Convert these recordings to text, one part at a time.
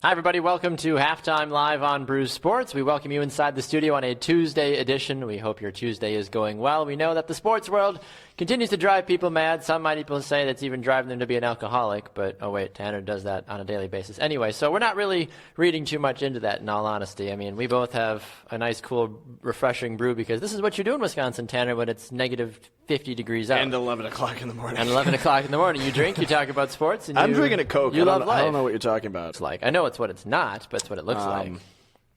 Hi, everybody. Welcome to Halftime Live on Brews Sports. We welcome you inside the studio on a Tuesday edition. We hope your Tuesday is going well. We know that the sports world continues to drive people mad. Some might even say that's even driving them to be an alcoholic. But, oh, wait, Tanner does that on a daily basis. Anyway, so we're not really reading too much into that, in all honesty. I mean, we both have a nice, cool, refreshing brew because this is what you do in Wisconsin, Tanner, when it's negative 50 degrees out. And 11 o'clock in the morning. And 11 o'clock in the morning. You drink, you talk about sports. And I'm drinking a Coke. You love life. I don't know what you're talking about. It's like, I know it's what it's not, but it's what it looks like.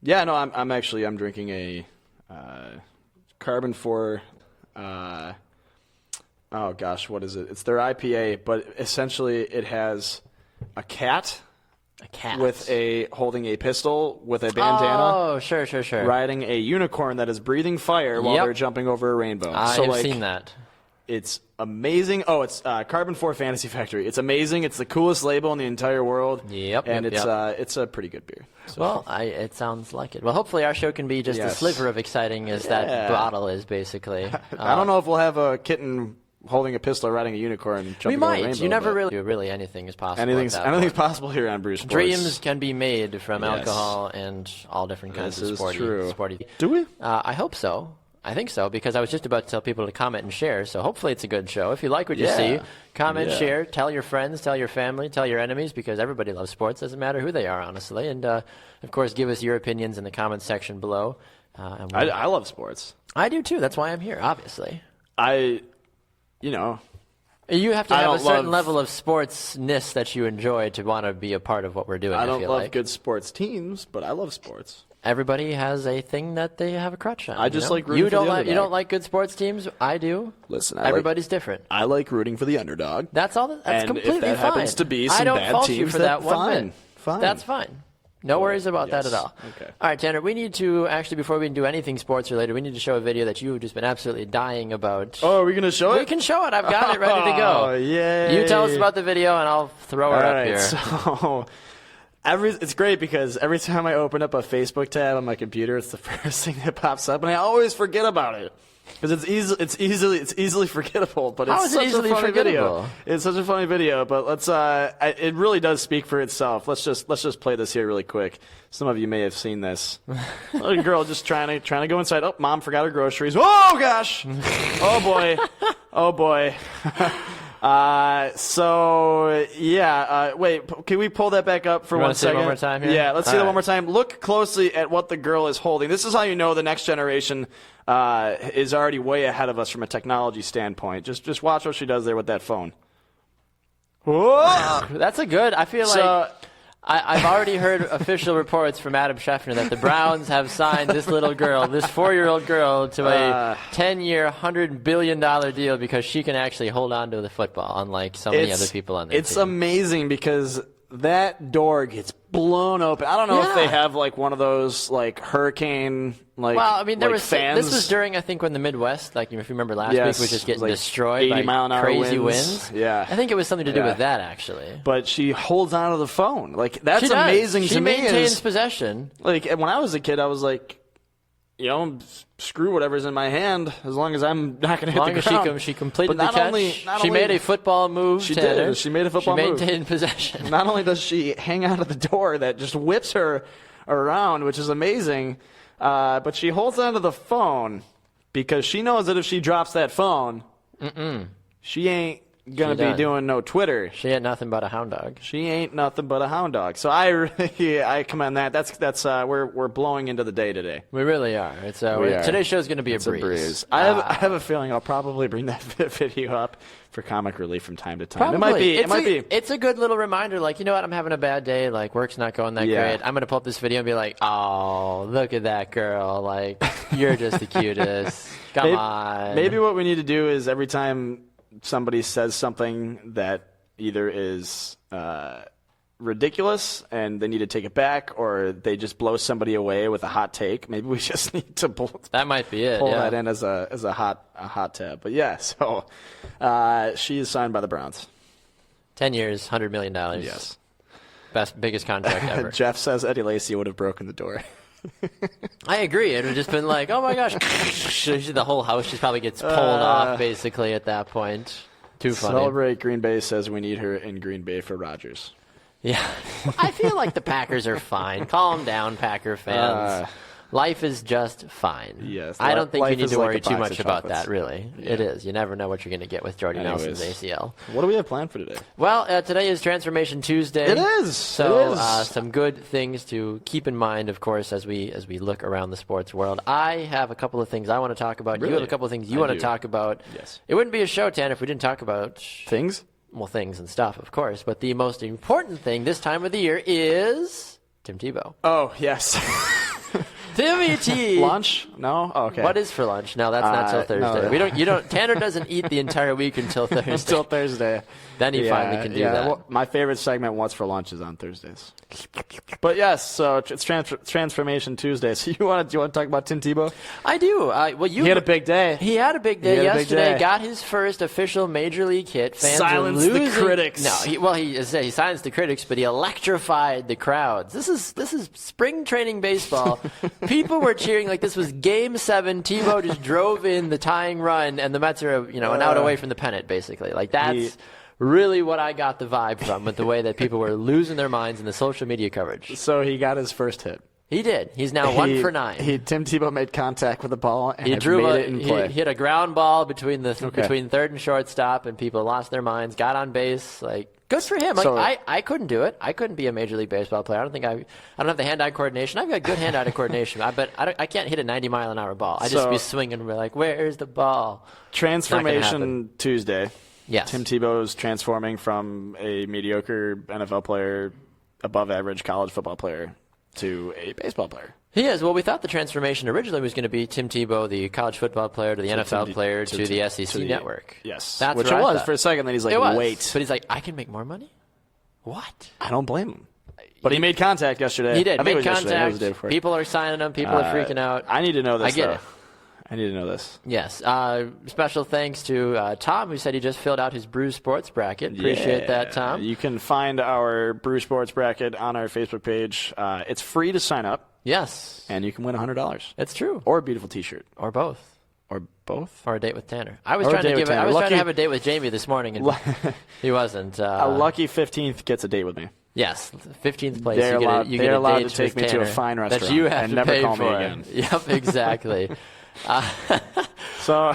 Yeah, no, I'm drinking a Carbon 4. Oh gosh, what is it? It's their IPA, but essentially it has a cat. A cat with holding a pistol with a bandana. Oh, sure. Riding a unicorn that is breathing fire while they're jumping over a rainbow. I've seen that. It's amazing. Oh, it's Carbon 4 Fantasy Factory. It's amazing. It's the coolest label in the entire world. Yep. And it's a pretty good beer. So. Well, it sounds like it. Well, hopefully our show can be just a sliver of exciting as that bottle is, basically. I don't know if we'll have a kitten holding a pistol riding a unicorn jumping over a rainbow. You never really anything is possible. Anything's possible here on Brews Sports. Dreams can be made from alcohol and all different kinds of sporty. Do we? I hope so. I think so, because I was just about to tell people to comment and share, so hopefully it's a good show. If you like what you see, comment, share, tell your friends, tell your family, tell your enemies, because everybody loves sports. Doesn't matter who they are, honestly. And, of course, give us your opinions in the comments section below. I love sports. I do, too. That's why I'm here, obviously. You have to have a certain level of sportsness that you enjoy to want to be a part of what we're doing. I don't love good sports teams, but I love sports. Everybody has a thing that they have a crutch on. I just like rooting for the underdog. You don't like good sports teams? I do. Listen, everybody's different. I like rooting for the underdog. That's all. That's completely fine. And if that happens to be some bad teams, I don't fault you for that one bit. Fine. That's fine. No worries about that at all. Okay. All right, Tanner, we need to, actually, before we do anything sports-related, we need to show a video that you've just been absolutely dying about. Oh, are we going to show it? We can show it. I've got it ready to go. Oh, yay. You tell us about the video, and I'll throw it up here. So, it's great because every time I open up a Facebook tab on my computer, it's the first thing that pops up, and I always forget about it. Because it's easily forgettable, but it's such a funny video. It's such a funny video, but it really does speak for itself. Let's just play this here really quick. Some of you may have seen this. A girl just trying to go inside. Oh, mom forgot her groceries. Oh gosh. Oh boy. Oh boy. Wait, can we pull that back up for 1 second? One more time here? Yeah, let's see that one more time. Look closely at what the girl is holding. This is how you know the next generation is already way ahead of us from a technology standpoint. Just watch what she does there with that phone. Whoa! That's a good. I feel like I've already heard official reports from Adam Schefter that the Browns have signed this little girl, this 4-year-old girl, to a 10-year, $100 billion deal because she can actually hold on to the football, unlike so many other people on their team. It's amazing because that door gets blown open. I don't know if they have like one of those like hurricane fans. This was during, I think, when the Midwest, like if you remember last week, was just getting destroyed by crazy winds. Yeah, I think it was something to do with that actually. But she holds on to the phone. Like that's amazing to me. She maintains possession. Like when I was a kid, I was like, screw whatever's in my hand as long as I'm not going to hit the ground. As long as she completed the catch. She made a football move. She did. She made a football move. She maintained possession. Not only does she hang out of the door that just whips her around, which is amazing, but she holds onto the phone because she knows that if she drops that phone, she ain't going to be doing no Twitter. She ain't nothing but a hound dog. She ain't nothing but a hound dog. So I commend that. That's we're blowing into the day today. We really are. Today's show is going to be a breeze. I have a feeling I'll probably bring that video up for comic relief from time to time. Probably. It might be. It's a good little reminder. Like, you know what? I'm having a bad day. Like, work's not going that great. I'm going to pull up this video and be like, oh, look at that girl. Like, you're just the cutest. Come on. Maybe what we need to do is every time somebody says something that either is ridiculous and they need to take it back, or they just blow somebody away with a hot take. Maybe we just need to pull that in as a hot tab. But so she is signed by the Browns. 10 years, $100 million. Yes, biggest contract ever. Jeff says Eddie Lacy would have broken the door. I agree. It would have just been like, oh my gosh, the whole house just probably gets pulled off basically at that point. Too funny. Celebrate Green Bay says we need her in Green Bay for Rodgers. Yeah, I feel like the Packers are fine. Calm down, Packer fans. Life is just fine. Yes, I don't think you need to worry like too much about that, really. Yeah. It is. You never know what you're going to get with Jordy Nelson's ACL. What do we have planned for today? Well, today is Transformation Tuesday. It is. So some good things to keep in mind, of course, as we look around the sports world. I have a couple of things I want to talk about. Really? You have a couple of things you want to talk about. Yes. It wouldn't be a show, Tan, if we didn't talk about Things? Well, things and stuff, of course. But the most important thing this time of the year is Tim Tebow. Oh, yes. Timmy T. Lunch? No? Oh, okay. What is for lunch? No, that's not till Thursday. No. Tanner doesn't eat the entire week until Thursday. Until Thursday. Then he finally can do that. Well, my favorite segment, What's for Lunch, is on Thursdays. But yes, so it's Transformation Tuesday. So do you want to talk about Tim Tebow? I do. He had a big day. He had a big day yesterday. Got his first official major league hit. Fans silenced the critics. No, he silenced the critics, but he electrified the crowds. This is spring training baseball. People were cheering like this was Game 7. Tebow just drove in the tying run, and the Mets are an out away from the pennant, basically. Like that's really what I got the vibe from with the way that people were losing their minds in the social media coverage. So he got his first hit. He did. He's now 1 for 9. Tim Tebow made contact with the ball and he drew made it in play. He hit a ground ball between third and shortstop, and people lost their minds. Got on base. Like good for him. Like I couldn't do it. I couldn't be a major league baseball player. I don't have the hand-eye coordination. I've got good hand-eye coordination. But I can't hit a 90-mile-an-hour ball. I just be swinging and be like, "Where's the ball?" Transformation Tuesday. Yes. Tim Tebow's transforming from a mediocre NFL player, above-average college football player, to a baseball player. He is. Well, we thought the transformation originally was going to be Tim Tebow, the college football player, to the NFL player, to the SEC network. Yes. That's which what it I was thought. for a second. Then he's like, wait. But he's like, I can make more money? What? I don't blame him. But he made contact yesterday. He did. I think Made it was yesterday. It was the day contact. before. People are signing him. People are freaking out. I need to know this, I get it. I need to know this. Yes. Special thanks to Tom, who said he just filled out his Brew Sports bracket. Appreciate that, Tom. You can find our Brew Sports bracket on our Facebook page. It's free to sign up. Yes. And you can win $100. It's true. Or a beautiful T-shirt. Or both. Or both? Or a date with Tanner. I was trying to have a date with Jamie this morning, and he wasn't. A lucky 15th gets a date with me. Yes, 15th place. They're allowed to take me to a Tanner fine restaurant that you have and to never pay call for. me again. Yep, exactly. So,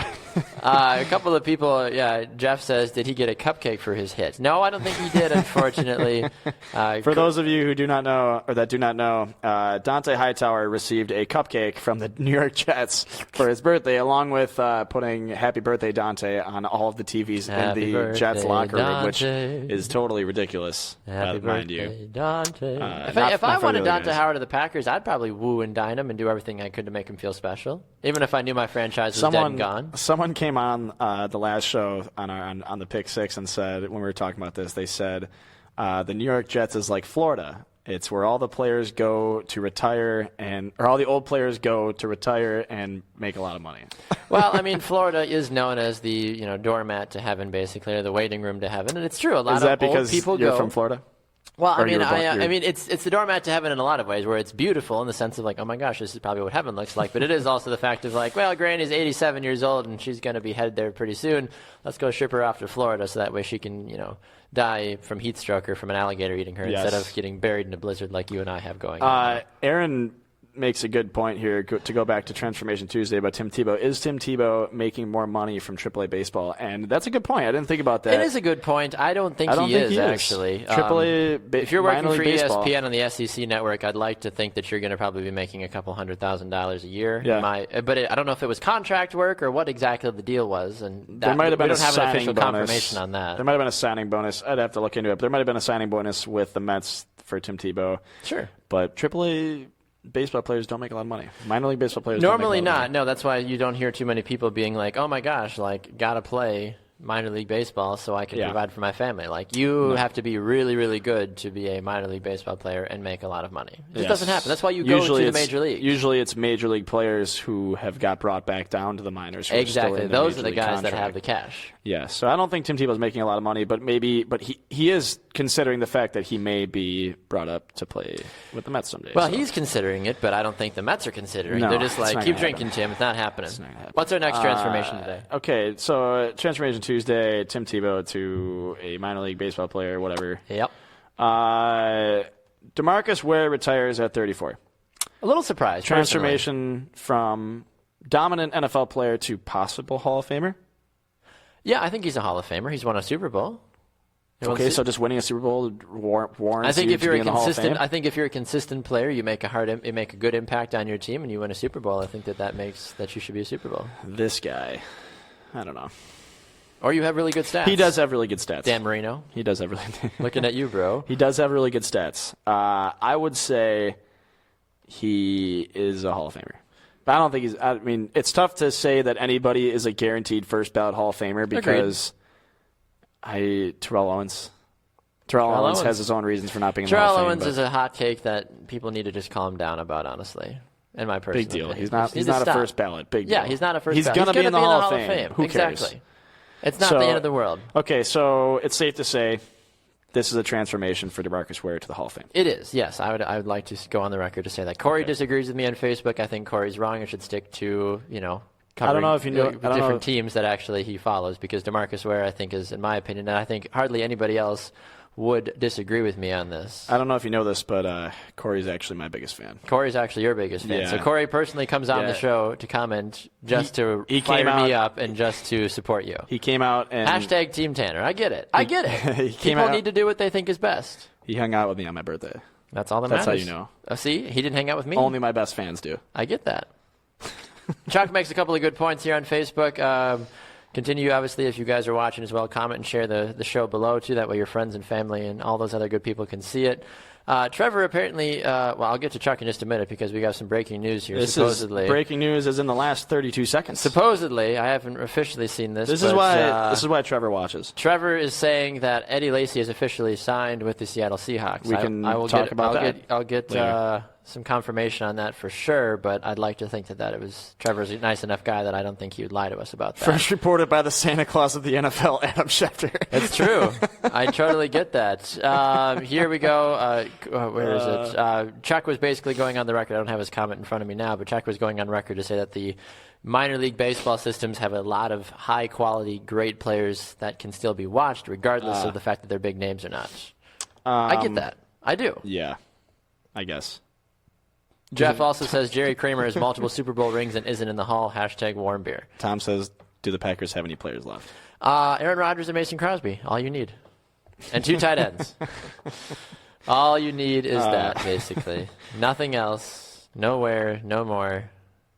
a couple of people, Jeff says, did he get a cupcake for his hit? No, I don't think he did, unfortunately. For those of you who do not know, or that do not know, Dante Hightower received a cupcake from the New York Jets for his birthday, along with putting Happy Birthday Dante on all of the TVs in the Jets locker room, which is totally ridiculous, mind you. Dante. If I wanted Dante Howard to the Packers, I'd probably woo and dine him and do everything I could to make him feel special, even if I knew my franchise was dead and gone. Someone came on the last show on the Pick Six and said, when we were talking about this, they said the New York Jets is like Florida. It's where all the players go to retire, or all the old players go to retire and make a lot of money. Well, I mean, Florida is known as the doormat to heaven, basically, or the waiting room to heaven, and it's true. A lot of old people you're go from Florida? Well, I mean, it's the doormat to heaven in a lot of ways, where it's beautiful in the sense of like, oh my gosh, this is probably what heaven looks like. But it is also the fact of like, well, Granny's 87 years old and she's going to be headed there pretty soon. Let's go ship her off to Florida so that way she can, die from heat stroke or from an alligator eating her instead of getting buried in a blizzard like you and I have going on. Aaron makes a good point here to go back to Transformation Tuesday about Tim Tebow. Is Tim Tebow making more money from AAA baseball? And that's a good point. I didn't think about that. It is a good point. I don't think he is, actually. AAA if you're working for baseball. ESPN on the SEC network, I'd like to think that you're going to probably be making a couple $100,000 a year. Yeah. But I don't know if it was contract work or what exactly the deal was. And there might have been we don't have an official bonus. Confirmation on that. There might have been a signing bonus. I'd have to look into it. But there might have been a signing bonus with the Mets for Tim Tebow. Sure. But AAA baseball players don't make a lot of money. Minor league baseball players normally don't make a lot of money. No, that's why you don't hear too many people being like, oh my gosh, like, gotta play minor league baseball so I can provide for my family. Like, you have to be really, really good to be a minor league baseball player and make a lot of money. It just doesn't happen. That's why you go to the major league. Usually it's major league players who have got brought back down to the minors. Exactly. Those are the guys that have the cash. Yeah, so I don't think Tim Tebow's making a lot of money, but he is considering the fact that he may be brought up to play with the Mets someday. Well, he's considering it, but I don't think the Mets are considering. No, they're just like, keep drinking, happen. Tim. It's not happening. It's not gonna happen. What's our next transformation today? Okay, so Transformation Tuesday, Tim Tebow to a minor league baseball player, whatever. Yep. DeMarcus Ware retires at 34. A little surprised. Transformation from dominant NFL player to possible Hall of Famer. Yeah, I think he's a Hall of Famer. He's won a Super Bowl. Okay, so just winning a Super Bowl warrants I think if you're in the Hall of Fame? I think if you're a consistent player, you make a good impact on your team, and you win a Super Bowl. I think that makes that you should be a Super Bowl. This guy, I don't know. Or you have really good stats. He does have really good stats. Dan Marino. He does have really. Looking at you, bro. He does have really good stats. I would say he is a Hall of Famer. But I don't think he's. I mean, it's tough to say that anybody is a guaranteed first ballot Hall of Famer because Terrell Owens. Terrell Owens has his own reasons for not being in the Hall of Fame. Terrell Owens is a hot take that people need to just calm down about, honestly. In my personal big deal. opinion. He's not a first ballot. Big deal. Yeah, he's not a first ballot. He's going to be in the Hall of Fame. Who cares? Exactly. It's not the end of the world. Okay, so it's safe to say this is a transformation for DeMarcus Ware to the Hall of Fame. It is, yes. I would like to go on the record to say that. Corey disagrees with me on Facebook. I think Corey's wrong and should stick to, covering I don't know if you know different teams that actually he follows, because DeMarcus Ware, I think, is, in my opinion, and I think hardly anybody else would disagree with me on this. I don't know if you know this, but Corey's actually my biggest fan. Corey's actually your biggest fan. Yeah. So Corey personally comes on the show to comment just to fire me up and just to support you. He came out and... Hashtag Team Tanner. I get it. I get it. People need to do what they think is best. He hung out with me on my birthday. That's all that matters. That's how you know. See? He didn't hang out with me? Only my best fans do. I get that. Chuck makes a couple of good points here on Facebook. Continue, obviously, if you guys are watching as well, comment and share the show below, too. That way your friends and family and all those other good people can see it. Trevor apparently, I'll get to Chuck in just a minute because we got some breaking news here. Supposedly, breaking news is in the last 32 seconds. Supposedly, I haven't officially seen this. This is why Trevor watches. Trevor is saying that Eddie Lacy is officially signed with the Seattle Seahawks. We can talk about that. I'll get some confirmation on that for sure, but I'd like to think that it was Trevor's a nice enough guy that I don't think he would lie to us about that. First reported by the Santa Claus of the NFL, Adam Schefter. It's true. I totally get that. Here we go. Where is it? Chuck was basically going on the record. I don't have his comment in front of me now, but Chuck was going on record to say that the minor league baseball systems have a lot of high-quality, great players that can still be watched, regardless of the fact that they're big names or not. I get that. I do. Yeah, I guess. Jeff also says Jerry Kramer has multiple Super Bowl rings and isn't in the Hall. Hashtag warm beer. Tom says, do the Packers have any players left? Aaron Rodgers and Mason Crosby. All you need. And 2 tight ends. All you need is that, basically. Nothing else. Nowhere. No more.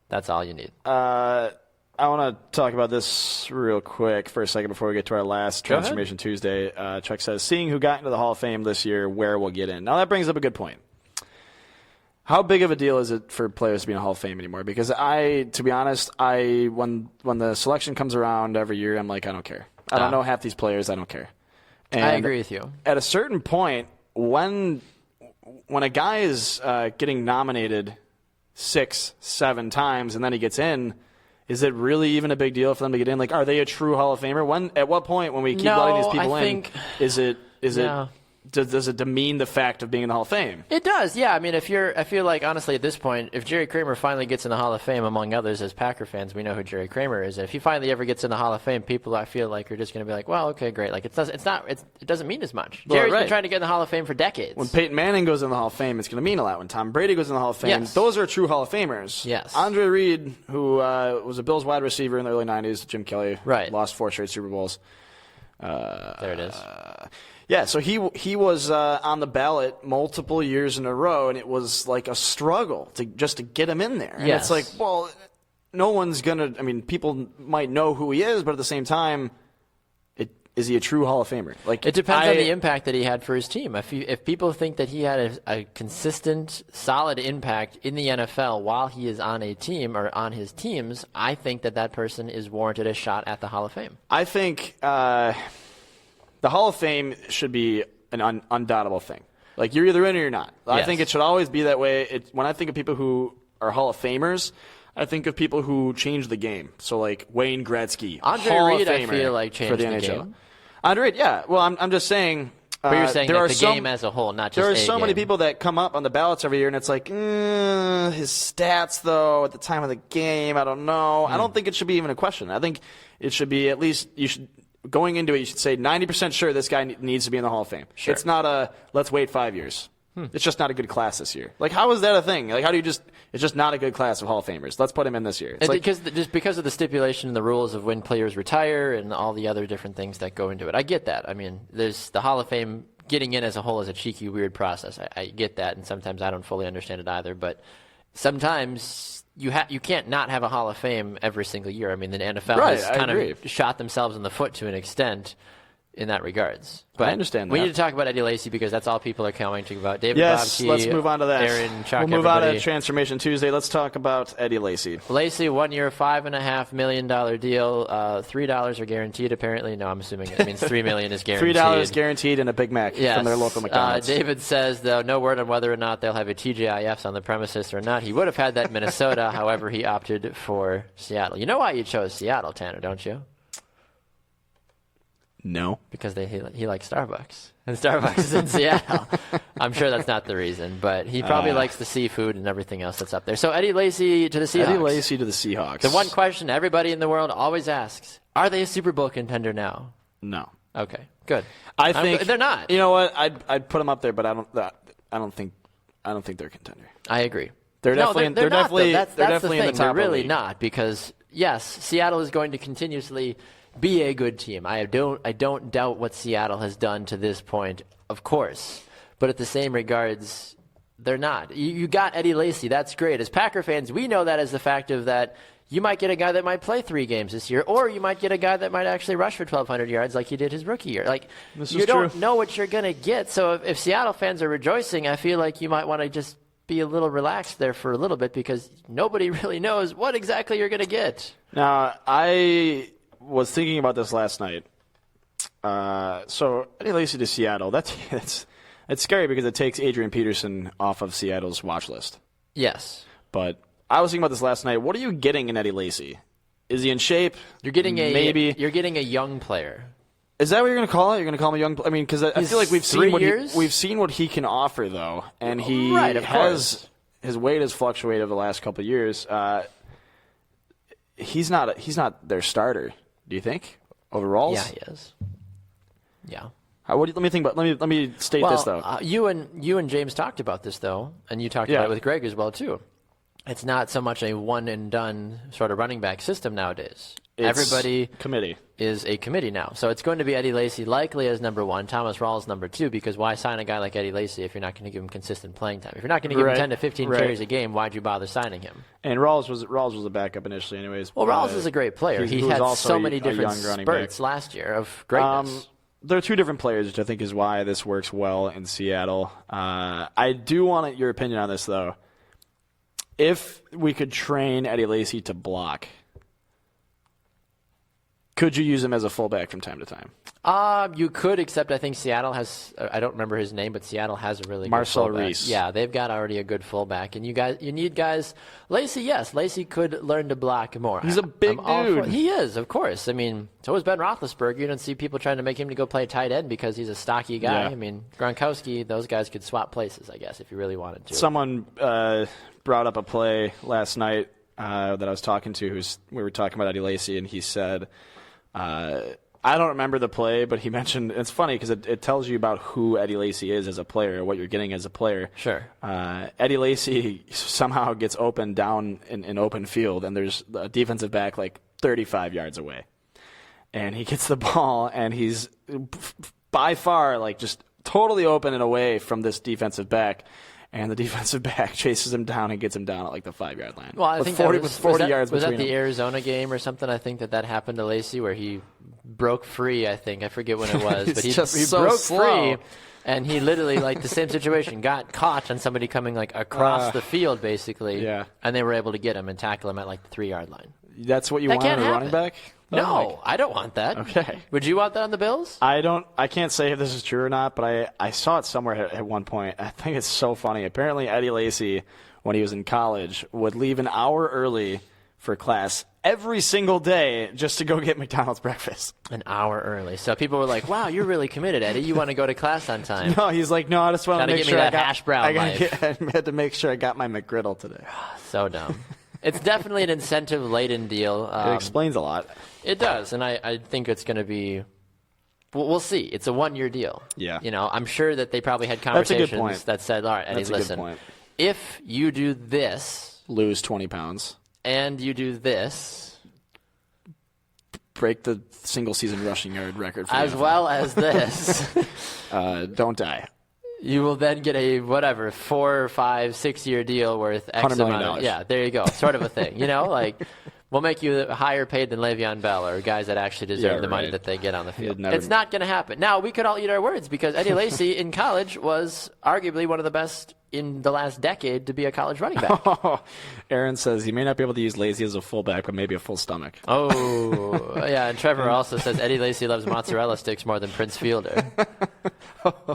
That's all you need. I want to talk about this real quick for a second before we get to our last Transformation Tuesday. Chuck says, seeing who got into the Hall of Fame this year, where we'll get in. Now, that brings up a good point. How big of a deal is it for players to be in the Hall of Fame anymore? Because to be honest, when the selection comes around every year, I'm like, I don't care. I don't know half these players. I don't care. And I agree with you. At a certain point, when a guy is getting nominated 6, 7 times and then he gets in, is it really even a big deal for them to get in? Like, are they a true Hall of Famer? At what point, when we keep letting these people in, does it demean the fact of being in the Hall of Fame? It does, yeah. I mean, I feel like, honestly, at this point, if Jerry Kramer finally gets in the Hall of Fame, among others, as Packer fans, we know who Jerry Kramer is. And if he finally ever gets in the Hall of Fame, people, I feel like, are just going to be like, well, okay, great. Like, it doesn't mean as much. Jerry's been trying to get in the Hall of Fame for decades. When Peyton Manning goes in the Hall of Fame, it's going to mean a lot. When Tom Brady goes in the Hall of Fame, those are true Hall of Famers. Yes. Andre Reed, who was a Bills wide receiver in the early 90s, Jim Kelly, lost 4 straight Super Bowls. There it is. Yeah, so he was on the ballot multiple years in a row, and it was like a struggle to get him in there. And it's like, well, no one's gonna. I mean, people might know who he is, but at the same time, is he a true Hall of Famer? Like, it depends on the impact that he had for his team. If people think that he had a consistent, solid impact in the NFL while he is on a team or on his teams, I think that person is warranted a shot at the Hall of Fame. I think. The Hall of Fame should be an undoubtable thing. Like, you're either in or you're not. I think it should always be that way. When I think of people who are Hall of Famers, I think of people who changed the game. So, like, Wayne Gretzky, Andre Hall Reed, of Famer I feel like changed for the NHL. Game. Andre Reed, yeah. Well, I'm just saying. But you're saying the game as a whole, not just there are so many people that come up on the ballots every year, and it's like, his stats, though, at the time of the game, I don't know. I don't think it should be even a question. I think it should be at least going into it, you should say 90% sure this guy needs to be in the Hall of Fame. Sure. It's not let's wait 5 years. It's just not a good class this year. Like, how is that a thing? Like, how do you just? It's just not a good class of Hall of Famers. Let's put him in this year. It's like, because of the stipulation and the rules of when players retire and all the other different things that go into it. I get that. I mean, there's the Hall of Fame getting in as a whole is a cheeky, weird process. I get that, and sometimes I don't fully understand it either. But sometimes you can't not have a Hall of Fame every single year. I mean, the NFL has kind of shot themselves in the foot to an extent in that regards. But I understand that. We need to talk about Eddie Lacy because that's all people are commenting about. David yes, Bobke, let's move on to that. Aaron, Chuck, we'll move everybody. on to Transformation Tuesday. Let's talk about Eddie Lacy. Lacy, 1 year, $5.5 million deal. $3 are guaranteed, apparently. No, I'm assuming it means $3 million is guaranteed. $3 guaranteed and a Big Mac from their local McDonald's. David says, though, no word on whether or not they'll have a TGIFs on the premises or not. He would have had that in Minnesota. However, he opted for Seattle. You know why you chose Seattle, Tanner, don't you? No. Because he likes Starbucks. And Starbucks is in Seattle. I'm sure that's not the reason, but he probably likes the seafood and everything else that's up there. So Eddie Lacy to the Seahawks. Eddie Lacy to the Seahawks. The one question everybody in the world always asks, are they a Super Bowl contender now? No. Okay, good. I think they're not. You know what? I'd put them up there, but I don't think they're a contender. I agree. They're definitely in the top They're really league. not, because yes, Seattle is going to continuously be a good team. I don't doubt what Seattle has done to this point, of course. But at the same regards, they're not. You got Eddie Lacy. That's great. As Packer fans, we know that as the fact of that you might get a guy that might play 3 games this year, or you might get a guy that might actually rush for 1,200 yards like he did his rookie year. Like, you don't know what you're going to get. So if Seattle fans are rejoicing, I feel like you might want to just be a little relaxed there for a little bit, because nobody really knows what exactly you're going to get. Now, I was thinking about this last night. So Eddie Lacy to Seattle, it's scary because it takes Adrian Peterson off of Seattle's watch list. Yes. But I was thinking about this last night. What are you getting in Eddie Lacy? Is he in shape? You're getting You're getting a young player. Is that what you're going to call it? You're going to call him a young player? I mean, because I feel like we've seen what he can offer, though, and he his weight has fluctuated over the last couple of years. He's not their starter. Do you think overall? Yeah, he is. Yeah. Let me think about. Let me state this though. You and James talked about this though, and you talked about it with Greg as well too. It's not so much a one and done sort of running back system nowadays. Everybody is a committee now. So it's going to be Eddie Lacy likely as number 1, Thomas Rawls number 2, because why sign a guy like Eddie Lacy if you're not going to give him consistent playing time? If you're not going to give him 10 to 15 carries a game, why'd you bother signing him? And Rawls was a backup initially anyways. Well, Rawls is a great player. He had so many different spurts last year of greatness. There are 2 different players, which I think is why this works well in Seattle. I do want your opinion on this, though. If we could train Eddie Lacy to block, could you use him as a fullback from time to time? You could, except I think Seattle has, I don't remember his name, but Seattle has a really Marcel good fullback. Reese. Yeah, they've got already a good fullback. And you need guys. Lacy, yes, Lacy could learn to block more. He's a big dude. He is, of course. I mean, so is Ben Roethlisberger. You don't see people trying to make him to go play tight end because he's a stocky guy. Yeah. I mean, Gronkowski, those guys could swap places, I guess, if you really wanted to. Someone brought up a play last night that I was talking to. We were talking about Eddie Lacy, and he said, I don't remember the play, but he mentioned, it's funny because it tells you about who Eddie Lacy is as a player, what you're getting as a player. Sure. Eddie Lacy somehow gets open down in open field, and there's a defensive back like 35 yards away. And he gets the ball, and he's by far like just totally open and away from this defensive back. And the defensive back chases him down and gets him down at like the 5-yard line. Well, I think 40 was yards was between that the them. Arizona game or something? I think that happened to Lacy where he broke free. I think I forget when it was, but he broke free, and he literally like the same situation got caught on somebody coming like across the field basically. Yeah. And they were able to get him and tackle him at like the 3-yard line. That's what you want in a running back? No, I don't want that. Okay. Would you want that on the Bills? I can't say if this is true or not, but I saw it somewhere at one point. I think it's so funny. Apparently, Eddie Lacy, when he was in college, would leave an hour early for class every single day just to go get McDonald's breakfast. An hour early. So people were like, wow, you're really committed, Eddie. You want to go to class on time. No, he's like, no, I just want to make sure I got hash brown life. I had to make sure I got my McGriddle today. So dumb. It's definitely an incentive-laden deal. It explains a lot. It does, and I think it's going to be we'll see. It's a 1-year deal. Yeah. I'm sure that they probably had That's a good conversations point. that said, all right, Eddie, That's a good listen, point. if you do this Lose 20 pounds. and you do this, Break the single-season rushing yard record for as the NFL. well as this, Don't die. you will then get a 4, 5, 6-year deal worth X $100 million. amount of, yeah, there you go, sort of a thing. We'll make you higher paid than Le'Veon Bell or guys that actually deserve the money right. that they get on the field. never- It's not going to happen. Now, we could all eat our words because Eddie Lacy in college was arguably one of the best in the last decade to be a college running back. Aaron says he may not be able to use Lazy as a fullback, but maybe a full stomach. Oh, yeah, and Trevor also says Eddie Lacy loves mozzarella sticks more than Prince Fielder.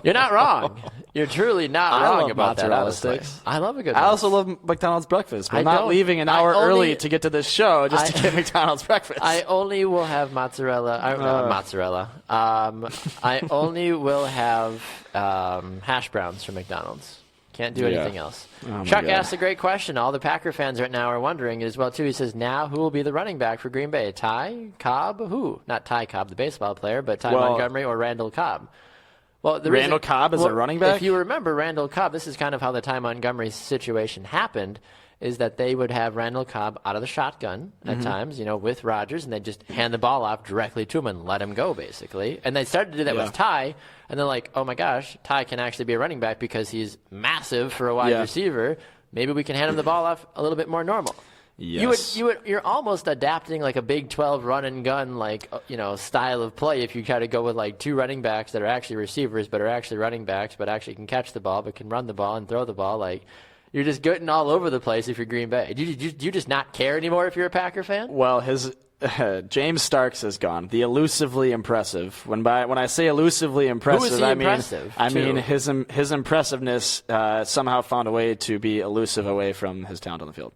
You're not wrong. You're truly not I wrong love about that. mozzarella honestly. sticks. I love a good I also mozz. love McDonald's breakfast. We're I not don't- leaving an I hour only- early to get to this show just to get McDonald's breakfast. I only will have mozzarella. Mozzarella. I only will have hash browns from McDonald's. Can't do anything else. Oh my Chuck God. asked a great question. All the Packer fans right now are wondering as well, too. He says, now who will be the running back for Green Bay? Ty Cobb? Who? Not Ty Cobb, the baseball player, but Ty Montgomery or Randall Cobb? Well, Randall Cobb is a running back? If you remember Randall Cobb, this is kind of how the Ty Montgomery situation happened, is that they would have Randall Cobb out of the shotgun at times, with Rodgers, and they'd just hand the ball off directly to him and let him go, basically. And they started to do that with Ty, and they're like, oh my gosh, Ty can actually be a running back because he's massive for a wide receiver. Maybe we can hand him the ball off a little bit more normal. Yes. You're almost adapting like a Big 12 run and gun style of play if you try to go with like 2 running backs that are actually receivers but are actually running backs but actually can catch the ball but can run the ball and throw the ball. Like you're just getting all over the place if you're Green Bay. Do you just not care anymore if you're a Packer fan? Well, James Starks is gone. The elusively impressive. When I say elusively impressive, Who is he impressive I to? mean his impressiveness somehow found a way to be elusive away from his talent on the field.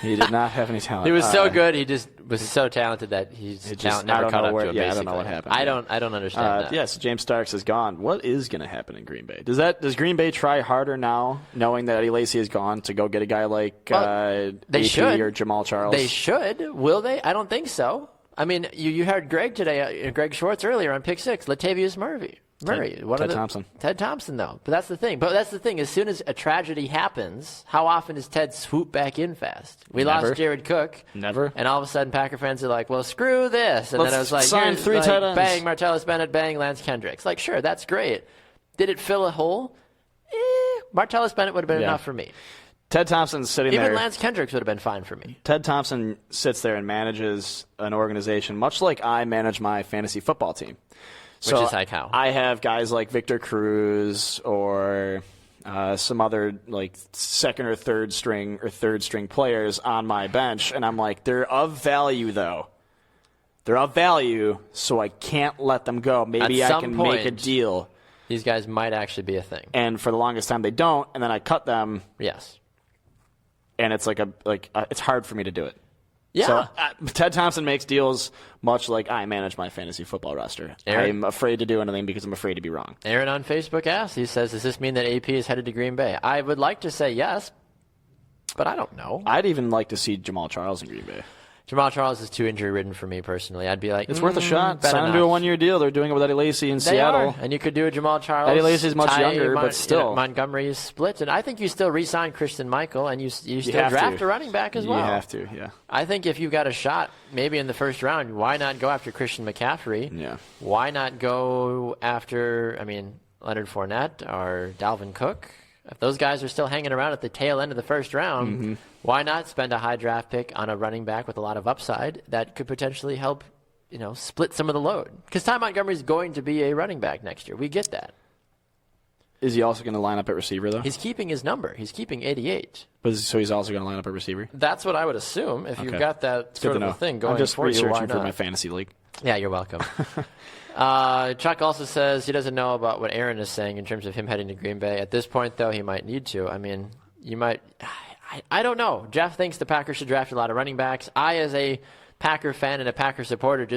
He did not have any talent. He was so good. He just was so talented that his talent never caught up to him. I don't basically. know what happened. I don't understand that. Yes, James Starks is gone. What is going to happen in Green Bay? Does Green Bay try harder now, knowing that Eddie Lacy is gone, to go get a guy like they AP should. or Jamal Charles? They should. Will they? I don't think so. I mean, you heard Greg today, Greg Schwartz earlier on Pick 6, Latavius Murray. Ted Thompson. Ted Thompson, though. But that's the thing. As soon as a tragedy happens, how often does Ted swoop back in fast? We Never. lost Jared Cook. Never. And all of a sudden, Packer fans are like, well, screw this. And Let's then I was like, sign here's, 3 like, tight ends. bang, Martellus Bennett, bang, Lance Kendricks. Like, sure, that's great. Did it fill a hole? Martellus Bennett would have been enough for me. Ted Thompson's sitting Even there. Lance Kendricks would have been fine for me. Ted Thompson sits there and manages an organization much like I manage my fantasy football team. Which is like how? I have guys like Victor Cruz or some other like second or third string players on my bench, and I'm like, they're of value though. They're of value, so I can't let them go. Maybe At I some can point, make a deal. These guys might actually be a thing. And for the longest time, they don't, and then I cut them. Yes. And it's it's hard for me to do it. Yeah. So Ted Thompson makes deals much like I manage my fantasy football roster. Aaron? I'm afraid to do anything because I'm afraid to be wrong. Aaron on Facebook asks, he says, does this mean that AP is headed to Green Bay? I would like to say yes, but I don't know. I'd even like to see Jamal Charles in Green Bay. Jamal Charles is too injury-ridden for me personally. I'd be like, It's worth a shot. bet Sign him to a enough. 1-year deal. They're doing it with Eddie Lacy in They Seattle. are. And you could do a Jamal Charles. Eddie Lacy's much Ty younger, but still. Montgomery split. And I think you still re-sign Christian Michael, and you still have draft to. a running back as well. You have to, yeah. I think if you've got a shot, maybe in the first round, why not go after Christian McCaffrey? Yeah. Why not go after, Leonard Fournette or Dalvin Cook? If those guys are still hanging around at the tail end of the first round, why not spend a high draft pick on a running back with a lot of upside that could potentially help, split some of the load? Because Ty Montgomery is going to be a running back next year. We get that. Is he also going to line up at receiver, though? He's keeping his number. He's keeping 88. So he's also going to line up at receiver? That's what I would assume. If you've Okay. got that sort of a thing going I'm just for you, why researching for not? my fantasy league. Yeah, you're welcome. Chuck also says he doesn't know about what Aaron is saying in terms of him heading to Green Bay. At this point, though, he might need to. You might. I don't know. Jeff thinks the Packers should draft a lot of running backs. I, as a Packer fan and a Packer supporter,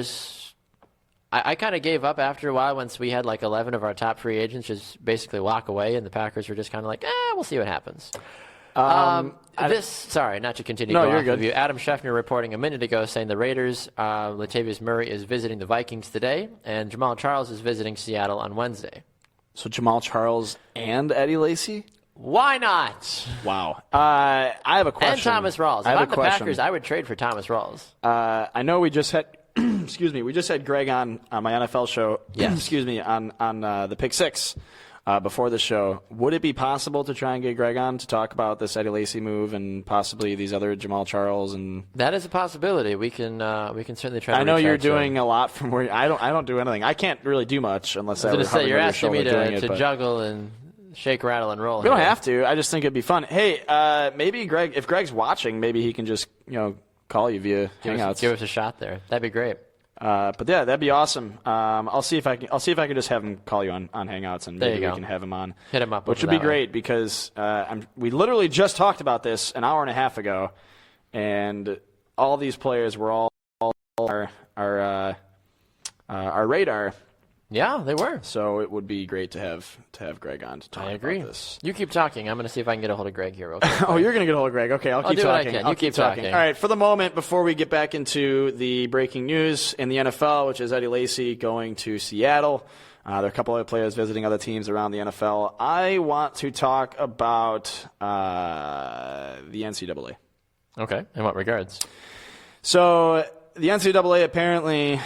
I kind of gave up after a while once we had like 11 of our top free agents just basically walk away, and the Packers were just kind of like, we'll see what happens. Sorry, not to continue. No, going you're off good. of you. Adam Scheffner reporting a minute ago saying the Raiders, Latavius Murray is visiting the Vikings today, and Jamal Charles is visiting Seattle on Wednesday. So Jamal Charles and Eddie Lacy? Why not? Wow. I have a question. And Thomas Rawls. If I have I'm a the question. Packers, I would trade for Thomas Rawls. I know we just had, excuse me, we just had Greg on my NFL show. Yes. Excuse me, on the Pick Six before the show. Would it be possible to try and get Greg on to talk about this Eddie Lacy move and possibly these other Jamal Charles and? That is a possibility. We can certainly try. I know reach you're out to him. doing a lot from where I don't do anything. I can't really do much unless I was going to say you're asking me to to juggle and shake, rattle, and roll. We don't have to. I just think it'd be fun. Hey, maybe Greg, if Greg's watching, maybe he can just call you via Hangouts. Give us a shot there. That'd be great. But yeah, that'd be awesome. I'll see if I can just have him call you on Hangouts, and maybe we can have him on. Hit him up, which would be great because we literally just talked about this an hour and a half ago, and all these players were all our radar. Yeah, they were. So it would be great to have Greg on to talk I agree. about this. You keep talking. I'm going to see if I can get a hold of Greg here real quick. Oh, you're going to get a hold of Greg. Okay, I'll keep do what I talking. can. I'll You keep talking. talking. All right, for the moment, before we get back into the breaking news in the NFL, which is Eddie Lacy going to Seattle. There are a couple other players visiting other teams around the NFL. I want to talk about the NCAA. Okay, in what regards? So the NCAA apparently,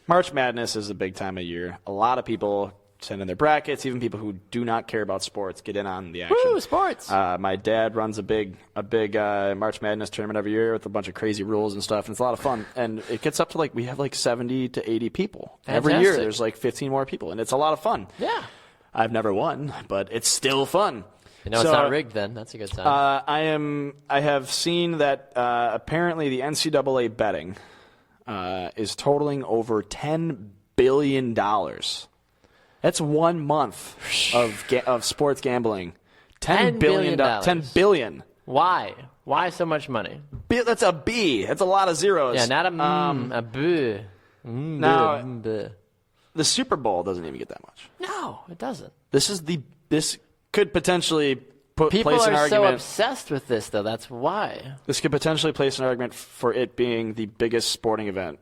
March Madness is a big time of year. A lot of people send in their brackets. Even people who do not care about sports get in on the action. Woo, sports! My dad runs a big March Madness tournament every year with a bunch of crazy rules and stuff, and it's a lot of fun. And it gets up to we have 70 to 80 people. Fantastic. Every year there's 15 more people, and it's a lot of fun. Yeah. I've never won, but it's still fun. It's not rigged then. That's a good sign. I have seen that apparently the NCAA betting is totaling over $10 billion. That's 1 month of sports gambling. $10 billion. $10 billion. Why? Why so much money? That's a B. That's a lot of zeros. Yeah, not a B. Now, the Super Bowl doesn't even get that much. No, it doesn't. This could potentially People place an are argument. so obsessed with this, though. That's why. This could potentially place an argument for it being the biggest sporting event,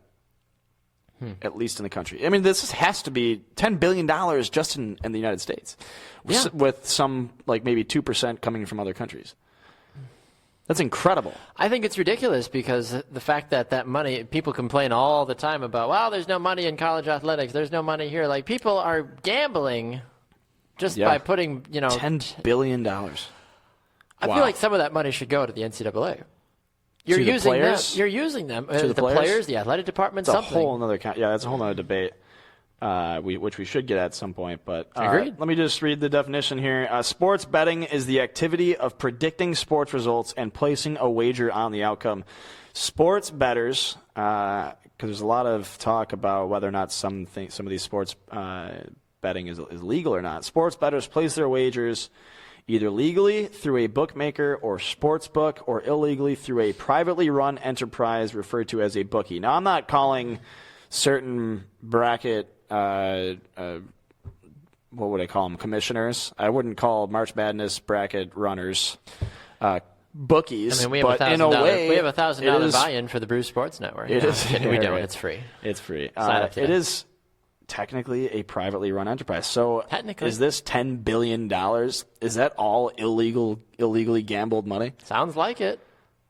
at least in the country. I mean, this has to be $10 billion just in the United States, with some maybe 2% coming from other countries. That's incredible. I think it's ridiculous because the fact that money, people complain all the time about, well, there's no money in college athletics. There's no money here. People are gambling just by putting, $10 billion. I feel like some of that money should go to the NCAA. You're To the using players? them. You're using them. To the players, the athletic department, That's something. a whole other that's a whole other debate, which we should get at some point. But Agreed. Let me just read the definition here. Sports betting is the activity of predicting sports results and placing a wager on the outcome. Sports bettors, because there's a lot of talk about whether or not some of these sports betting is legal or not. Sports bettors place their wagers either legally through a bookmaker or sports book, or illegally through a privately run enterprise referred to as a bookie. Now, I'm not calling certain bracket, what would I call them, commissioners. I wouldn't call March Madness bracket runners bookies. I mean, we have but in a way, we have $1,000 buy-in for the Bruce Sports Network. It is. We don't. Right. It's free. It's free. Sign up today. It is technically a privately run enterprise. So technically, is this $10 billion? Is that all illegally gambled money? Sounds like it.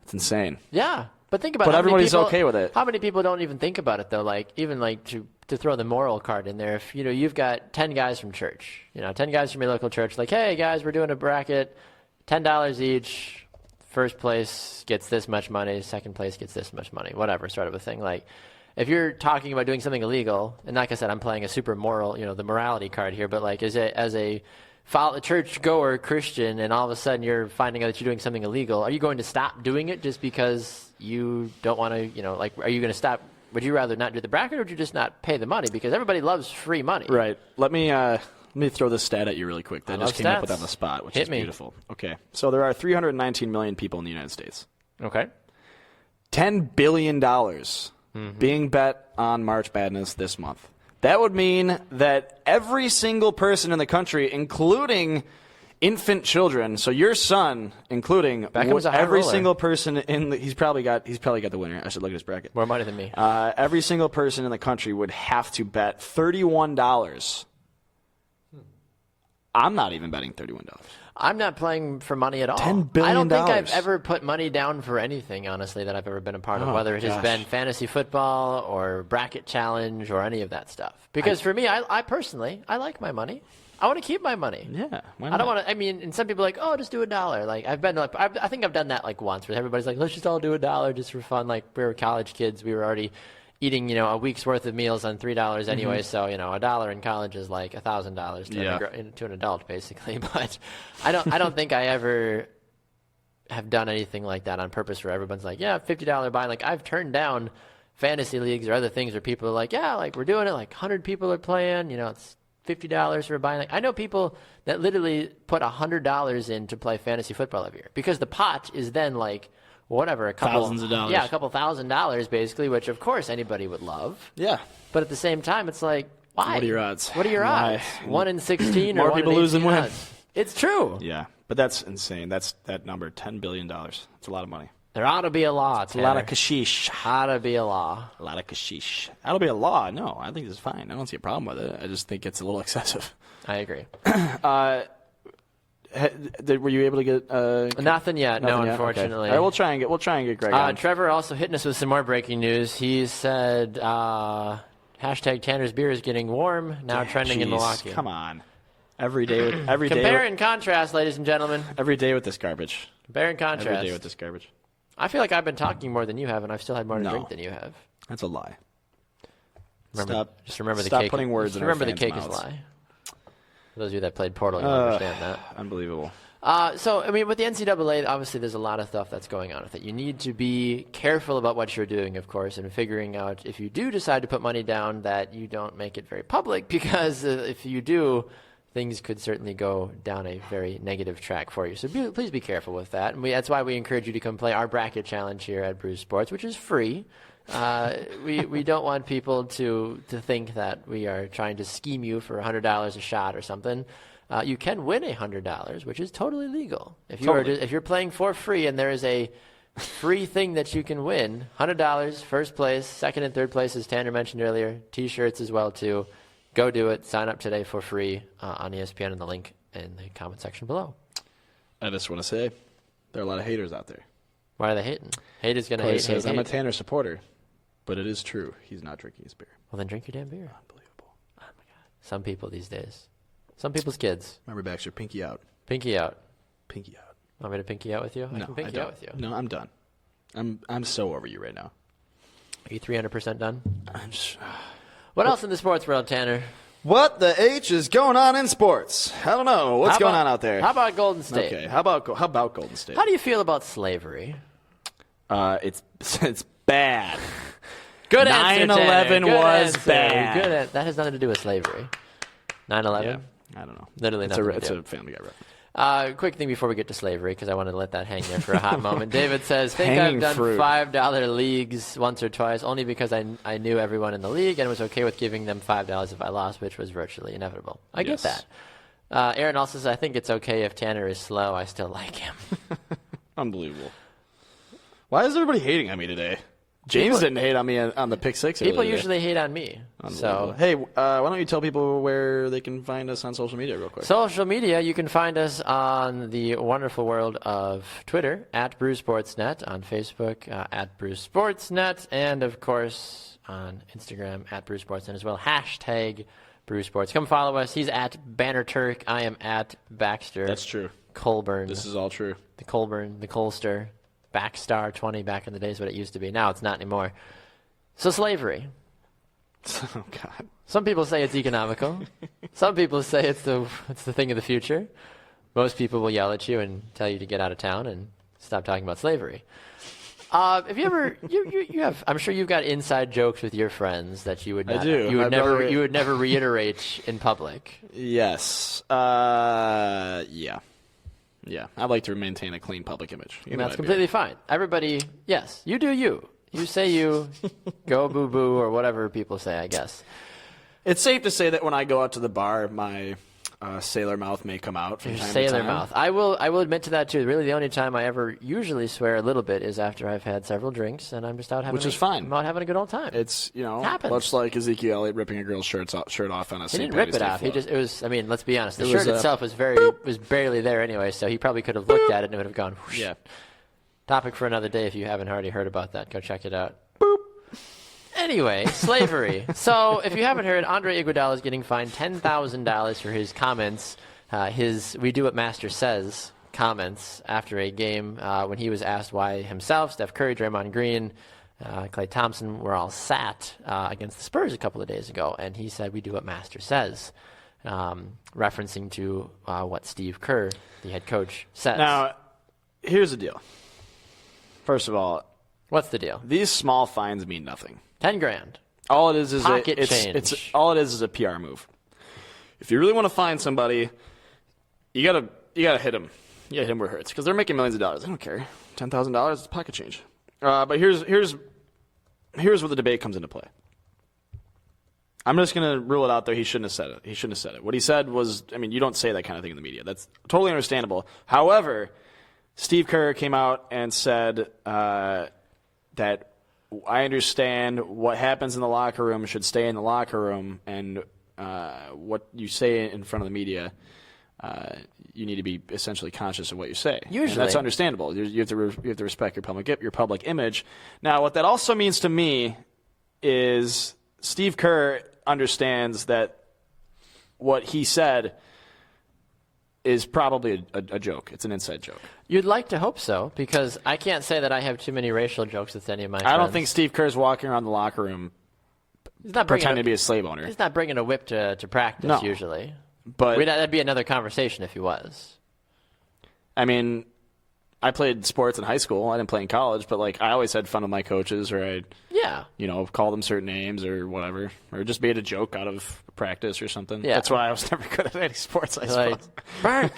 It's insane. Yeah, but think about. But how everybody's many people, okay with it. How many people don't even think about it though? To throw the moral card in there. If you've got 10 guys from church, 10 guys from your local church. Hey guys, we're doing a bracket, $10 each. First place gets this much money. Second place gets this much money. Whatever, sort of a thing. If you're talking about doing something illegal, and like I said, I'm playing a super moral, the morality card here, but as a church-goer Christian, and all of a sudden you're finding out that you're doing something illegal, are you going to stop doing it just because you don't want to, are you going to stop? Would you rather not do the bracket, or would you just not pay the money? Because everybody loves free money. Right. Let me throw this stat at you really quick. That just came up with on the spot, which is beautiful. Okay. So there are 319 million people in the United States. Okay. $10 billion being bet on March Madness this month. That would mean that every single person in the country, including infant children. So your son, including Beckham's a high every roller. single person in the, he's probably got the winner. I should look at his bracket. More money than me. Every single person in the country would have to bet $31. I'm not even betting $31. I'm not playing for money at all. $10 billion. I don't think I've ever put money down for anything, honestly, that I've ever been a part of, whether it has been fantasy football or bracket challenge or any of that stuff. Because for me, I personally, I like my money. I want to keep my money. Yeah, why not? I don't want to. I mean, and some people are like, oh, just do $1. Like I think I've done that like once, where everybody's like, let's just all do $1 just for fun. Like we were college kids, we were already eating, a week's worth of meals on $3 anyway. So $1 in college is like $1,000 to an adult, basically. But I don't think I ever have done anything like that on purpose. Where everyone's like, yeah, $50 buy. Like I've turned down fantasy leagues or other things where people are like, yeah, like we're doing it. Like 100 people are playing. It's $50 for buying. Like I know people that literally put $100 in to play fantasy football every year because the pot is then like whatever, a couple thousands of dollars. Yeah, a couple $1,000 basically, which of course anybody would love. Yeah. But at the same time, it's like, why? What are your odds? What are your odds? 1 in 16 More or 1 people in lose than 18 win. odds. It's true. Yeah, but that's insane. That's that number, $10 billion. It's a lot of money. There ought to be a law. It's a lot of kashish. Ought to be a law. A lot of kashish. That'll be a law. No, I think it's fine. I don't see a problem with it. I just think it's a little excessive. I agree. Were you able to get Nothing yet. No, nothing yet? unfortunately. Okay. All right, we'll try and get Greg on. Trevor also hitting us with some more breaking news. He said, hashtag Tanner's beer is getting warm, now trending in Milwaukee. Come on. Every day with Compare and contrast, ladies and gentlemen. every day with this garbage. Compare and contrast. Every day with this garbage. I feel like I've been talking more than you have, and I've still had more to drink than you have. That's a lie. Remember the stop cake. putting words in our remember the fans' cake mouths. is a lie. For those of you that played Portal, you understand that. Unbelievable. So, I mean, with the NCAA, obviously there's a lot of stuff that's going on with it. You need to be careful about what you're doing, of course, and figuring out if you do decide to put money down that you don't make it very public, because if you do, things could certainly go down a very negative track for you. So please be careful with that. And that's why we encourage you to come play our bracket challenge here at Brew Sports, which is free. We don't want people to think that we are trying to scheme you for $100 a shot or something. You can win $100, which is totally legal. If you're playing for free and there is a free thing that you can win, $100, first place, second and third place, as Tanner mentioned earlier, T-shirts as well too. Go do it. Sign up today for free on ESPN and the link in the comment section below. I just want to say there are a lot of haters out there. Why are they hating? Hate is going to hate. I'm a Tanner supporter, but it is true. He's not drinking his beer. Well, then drink your damn beer. Unbelievable. Oh, my God. Some people these days. Some people's kids. Remember, Baxter, pinky out. Pinky out. Pinky out. Want me to pinky out with you? I can pinky out with you. No, I'm done. I'm so over you right now. Are you 300% done? I'm just... What else in the sports world, Tanner? What the H is going on in sports? I don't know. What's going on out there? How about Golden State? Okay, how about Golden State? How do you feel about slavery? It's bad. Good answer, 9/11 was bad. Good. That has nothing to do with slavery. 9/11? Yeah, I don't know. Literally nothing to do. It's a Family Guy reference. Quick thing before we get to slavery, because I wanted to let that hang there for a hot moment. David says, think Hanging I've done fruit. $5 leagues once or twice, only because I knew everyone in the league and was okay with giving them $5 if I lost, which was virtually inevitable. I get that. Aaron also says, I think it's okay if Tanner is slow. I still like him. Unbelievable. Why is everybody hating on me today? James didn't hate on me on the pick six. People usually hate on me. So hey, why don't you tell people where they can find us on social media real quick? Social media, you can find us on the wonderful world of Twitter, at BrewSportsNet, on Facebook, at BrewSportsNet, and, of course, on Instagram, at BrewSportsNet as well. Hashtag BrewSports. Come follow us. He's at Banner Turk. I am at Baxter. That's true. Colburn. This is all true. The Colburn, the Colster. Backstar 20 back in the days, what it used to be. Now it's not anymore. So slavery. Oh, God. Some people say it's economical. Some people say it's the thing of the future. Most people will yell at you and tell you to get out of town and stop talking about slavery. Have you ever you have? I'm sure you've got inside jokes with your friends that you would not. I do. You would never reiterate in public. Yes. Yeah. Yeah, I'd like to maintain a clean public image. That's completely fine. Everybody, yes, you do you. You say you, go boo-boo, or whatever people say, I guess. It's safe to say that when I go out to the bar, my sailor mouth may come out from time to Sailor time. mouth. I will admit to that too. Really, the only time I ever usually swear a little bit is after I've had several drinks and I'm just out having Which is fine. I'm out having a good old time. It's happens. much like Ezekiel Elliott ripping a girl's shirt off on a He St. didn't rip Patty's it Day off. He float. just it was. I mean, let's be honest. The It shirt was, itself was barely there anyway, so he probably could have looked at it and it would have gone. Whoosh. Yeah. Topic for another day. If you haven't already heard about that, go check it out. Boop. Anyway, slavery. So, if you haven't heard, Andre Iguodala is getting fined $10,000 for his comments, his "We do what Master says" comments after a game when he was asked why himself, Steph Curry, Draymond Green, Klay Thompson were all sat against the Spurs a couple of days ago, and he said, "We do what Master says," referencing to what Steve Kerr, the head coach, says. Now, here's the deal. First of all, What's the deal? these small fines mean nothing. $10,000. All it is Pocket change. all it is a PR move. If you really want to find somebody, you gotta hit them. You gotta hit them where it hurts because they're making millions of dollars. I don't care. $10,000 is pocket change. But here's where the debate comes into play. I'm just gonna rule it out there. He shouldn't have said it. What he said was, I mean, you don't say that kind of thing in the media. That's totally understandable. However, Steve Kerr came out and said that I understand what happens in the locker room should stay in the locker room, and what you say in front of the media, you need to be essentially conscious of what you say. Usually, and that's understandable. You have to respect your public image. Now, what that also means to me is Steve Kerr understands that what he said is probably a joke. It's an inside joke. You'd like to hope so, because I can't say that I have too many racial jokes with any of my friends. I don't think Steve Kerr's walking around the locker room pretending to be a slave owner. He's not bringing a whip to practice, No. usually. But That'd be another conversation if he was. I mean, I played sports in high school. I didn't play in college, but I always had fun with my coaches, or I'd call them certain names or whatever, or just made a joke out of practice or something. Yeah. That's why I was never good at any sports. I suppose. Burk,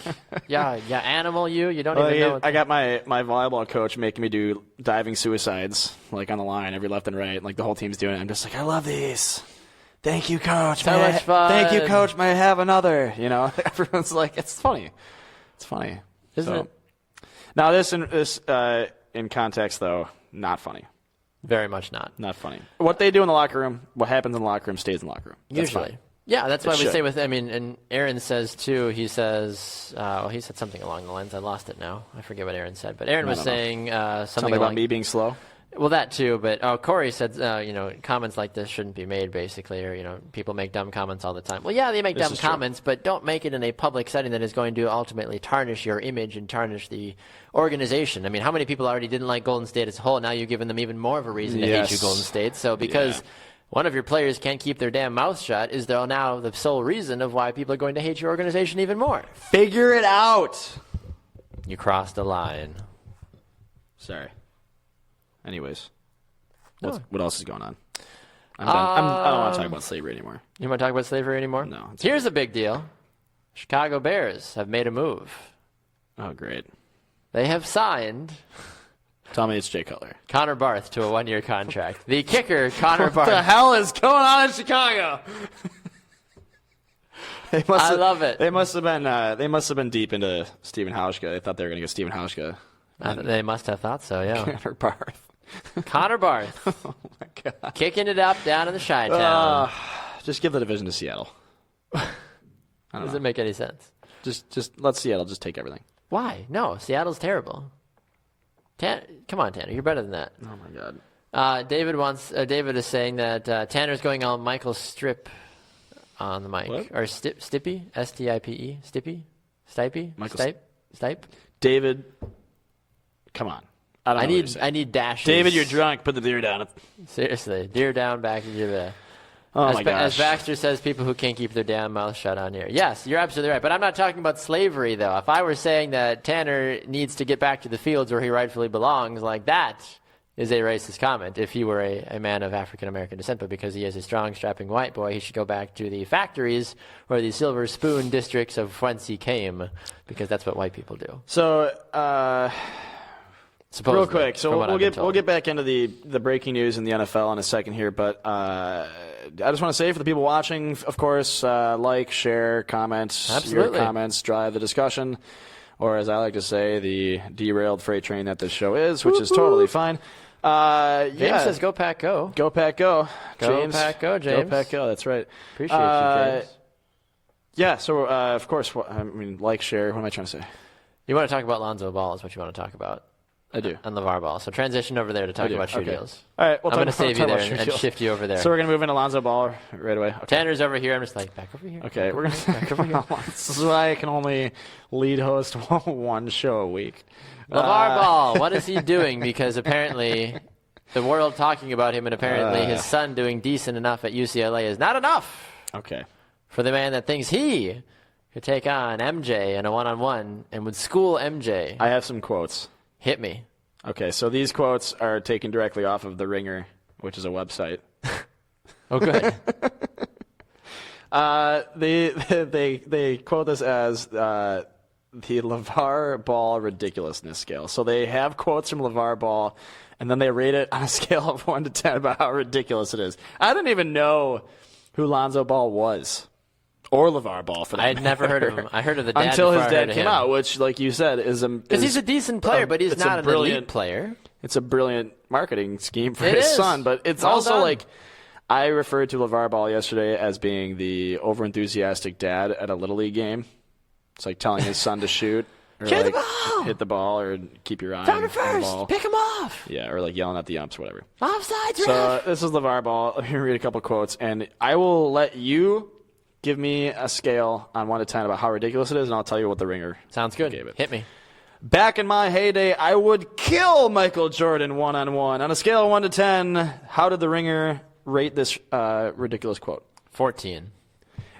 yeah, animal, you don't even know. I got my volleyball coach making me do diving suicides, on the line, every left and right, and the whole team's doing it. I'm just like, I love these. Thank you, coach. So much fun. Thank you, coach. May I have another? Everyone's like, it's funny. It's funny, isn't it? Now, this in context, though, not funny. Very much not. Not funny. What they do in the locker room, what happens in the locker room, stays in the locker room. That's Usually. fine. Yeah, that's why we should. say and Aaron says, too, he says, he said something along the lines, I lost it now. I forget what Aaron said. But Aaron was saying something about me being slow? Well, that too, but Corey said, comments like this shouldn't be made, basically, or, people make dumb comments all the time. Well, yeah, they make dumb comments, but don't make it in a public setting that is going to ultimately tarnish your image and tarnish the organization. I mean, how many people already didn't like Golden State as a whole? Now you've given them even more of a reason to hate you, Golden State. So because one of your players can't keep their damn mouth shut is now the sole reason of why people are going to hate your organization even more. Figure it out. You crossed a line. Sorry. Anyways, what else is going on? I don't want to talk about slavery anymore. You want to talk about slavery anymore? No. Here's a big deal. Chicago Bears have made a move. Oh, great. They have signed Tell me it's Jay Cutler. Connor Barth to a one-year contract. The kicker, Connor Barth. What the hell is going on in Chicago? I love it. They must have been deep into Stephen Hauschka. They thought they were going to get Stephen Hauschka. They must have thought so, yeah. Connor Barth. Connor Barth. Oh, my God. Kicking it up down in the Chi-Town. Just give the division to Seattle. Does it make any sense? Just let Seattle just take everything. Why? No, Seattle's terrible. Come on, Tanner. You're better than that. Oh, my God. David is saying that Tanner's going on Michael Strip on the mic. What? Or Stipe? S-T-I-P-E? Stipe? Stipe? Michael Stipe? David, come on. I need dashes. David, you're drunk. Put the beer down. Seriously. Deer down, back into the... Oh, my gosh. As Baxter says, people who can't keep their damn mouth shut on here. Yes, you're absolutely right. But I'm not talking about slavery, though. If I were saying that Tanner needs to get back to the fields where he rightfully belongs, that is a racist comment if he were a man of African-American descent. But because he is a strong, strapping white boy, he should go back to the factories or the silver spoon districts of whence he came, because that's what white people do. So, Supposedly, Real quick, so from what I've been told. we'll get back into the breaking news in the NFL in a second here, but I just want to say for the people watching, of course, like, share, comments. Absolutely. Your comments drive the discussion, or as I like to say, the derailed freight train that this show is, which is totally fine. James says, "Go Pack, go! Go Pack, go! Go James, Pack, go, James! Go Pack, go! That's right. Appreciate you, James. Yeah. So of course, like, share. What am I trying to say? You want to talk about Lonzo Ball? Is what you want to talk about? I do. And LaVar Ball. So transition over there to talk about shoe Okay. deals. All right. I'm going to save you there and shift you over there. So we're going to move into Lonzo Ball right away. Okay. Tanner's over here. I'm just like, back over here. Okay, we're going back over here. This is why I can only lead host one show a week. LaVar Ball, what is he doing? Because apparently the world talking about him and apparently his son doing decent enough at UCLA is not enough Okay. for the man that thinks he could take on MJ in a one-on-one and would school MJ. I have some quotes. Hit me. Okay, so these quotes are taken directly off of The Ringer, which is a website. Oh, good. They quote this as the LaVar Ball ridiculousness scale. So they have quotes from LaVar Ball, and then they rate it on a scale of 1 to 10 about how ridiculous it is. I didn't even know who Lonzo Ball was. Or LaVar Ball, for that I had never heard of matter. him. I heard of the dad until before his I heard dad of came him. out, which, like you said, is Because he's a decent player, but he's it's not a an brilliant elite player. It's a brilliant marketing scheme for It his is. son, but it's Well also done. like I referred to LaVar Ball yesterday as being the overenthusiastic dad at a little league game. It's like telling his son to shoot, or Shoot the like ball! hit the ball, or keep your eye Found on it the first. ball. Pick him off. Yeah, or like yelling at the umps, whatever. Offsides, So ref. this is LaVar Ball. Let me read a couple quotes, and I will let you give me a scale on 1 to 10 about how ridiculous it is, and I'll tell you what the Ringer Sounds good. gave it. Hit me. Back in my heyday, I would kill Michael Jordan one-on-one. On a scale of 1 to 10, how did the Ringer rate this ridiculous quote? 14.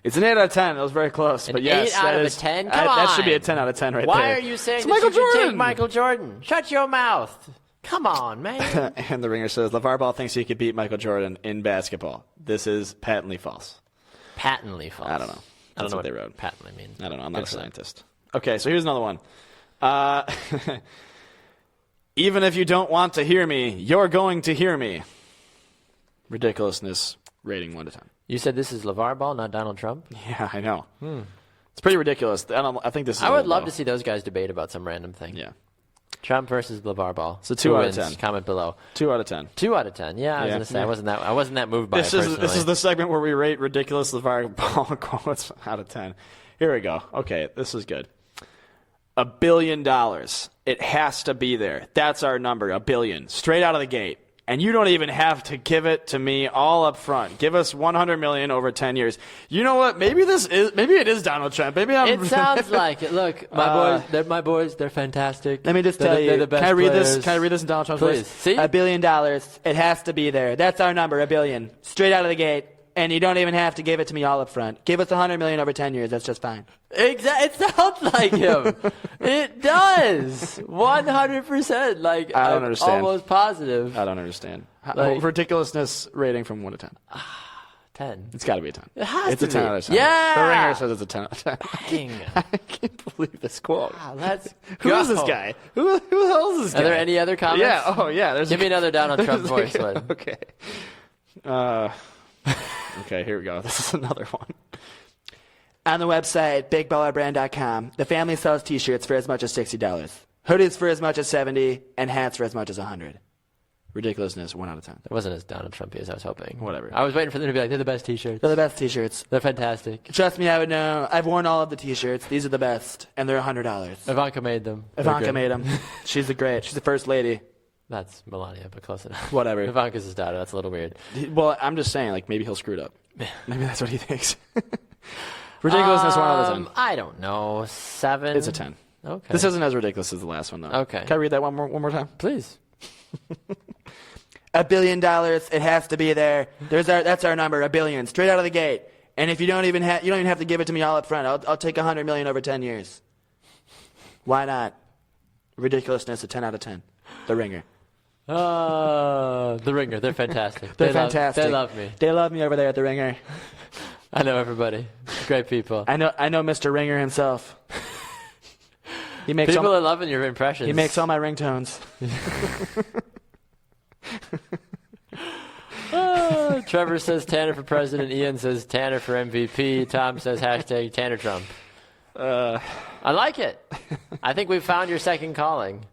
It's an 8 out of 10. That was very close. But yes, 8 out that of a is- 10? Come that should be a on. 10 out of 10 right Why there. are you saying It's that Michael you should Jordan? take Michael Jordan? Shut your mouth. Come on, man. And the Ringer says, LaVar Ball thinks he could beat Michael Jordan in basketball. This is patently false. Patently false. I don't know. I don't That's know what they wrote. patently means. I don't know. I'm not a Good for them. scientist. Okay, so here's another one. Even if you don't want to hear me, you're going to hear me. Ridiculousness rating 1 to 10. You said this is LaVar Ball, not Donald Trump? Yeah, I know. It's pretty ridiculous. I think this is I would love to see those guys debate about some random thing. Yeah. Trump versus LaVar Ball. So 2 Who out of wins? 10. Comment below. 2 out of 10. 2 out of 10. Yeah, I was Yeah. going to say, I wasn't that moved by This it is personally. this is the segment where we rate ridiculous LaVar Ball quotes out of 10. Here we go. Okay, this is good. $1 billion. It has to be there. That's our number, $1 billion. Straight out of the gate. And you don't even have to give it to me all up front. Give us $100 million over 10 years. You know what? Maybe it is Donald Trump. Maybe I'm. It sounds like it. Look, my boys, they're fantastic. Let me just They're tell the- you. they're the best Can I read players. this? Can I read this in Donald Trump's Please. voice? See? $1 billion. It has to be there. That's our number, $1 billion. Straight out of the gate. And you don't even have to give it to me all up front. Give us $100 million over 10 years. That's just fine. Exactly. It sounds like him. It does. 100%. Like, I don't I'm understand. almost positive. I don't understand. Like- Ridiculousness rating from 1 to 10. 10. It's got to be a 10. It has It's to a 10 be. out of 10. Yeah. The Ringer says it's a 10 out of 10. Dang. I can't believe this quote. Wow, let's Who go. is this guy? Who the hell is this guy? Are there any other comments? Yeah. Oh, yeah. There's Give me another Donald Trump voice one. Okay. Okay, here we go. This is another one. On the website, bigballerbrand.com, the family sells T-shirts for as much as $60, hoodies for as much as $70, and hats for as much as $100. Ridiculousness, 1 out of 10. It wasn't as Donald Trump as I was hoping. Whatever. I was waiting for them to be like, they're the best T-shirts. They're the best T-shirts. They're fantastic. Trust me, I would know. I've worn all of the T-shirts. These are the best, and they're $100. Ivanka made them. They're Ivanka good. made them. She's the great. She's the first lady. That's Melania, but close enough. Whatever. Ivanka's his daughter. That's a little weird. Well, I'm just saying, like, maybe he'll screw it up. Maybe that's what he thinks. Ridiculousness, 1 out of 10. I don't know. 7? It's a 10. Okay. This isn't as ridiculous as the last one, though. Okay. Can I read that one more time? Please. $1 billion. It has to be there. That's our number, $1 billion, straight out of the gate. And if you don't even have to give it to me all up front. I'll take $100 million over 10 years. Why not? Ridiculousness, a 10 out of 10. The Ringer. The Ringer. They're fantastic. They're fantastic. They love me. They love me over there at the Ringer. I know everybody. Great people. I know Mr. Ringer himself. People are loving your impressions. He makes all my ringtones. Trevor says Tanner for president. Ian says Tanner for MVP. Tom says hashtag Tanner Trump. I like it. I think we've found your second calling.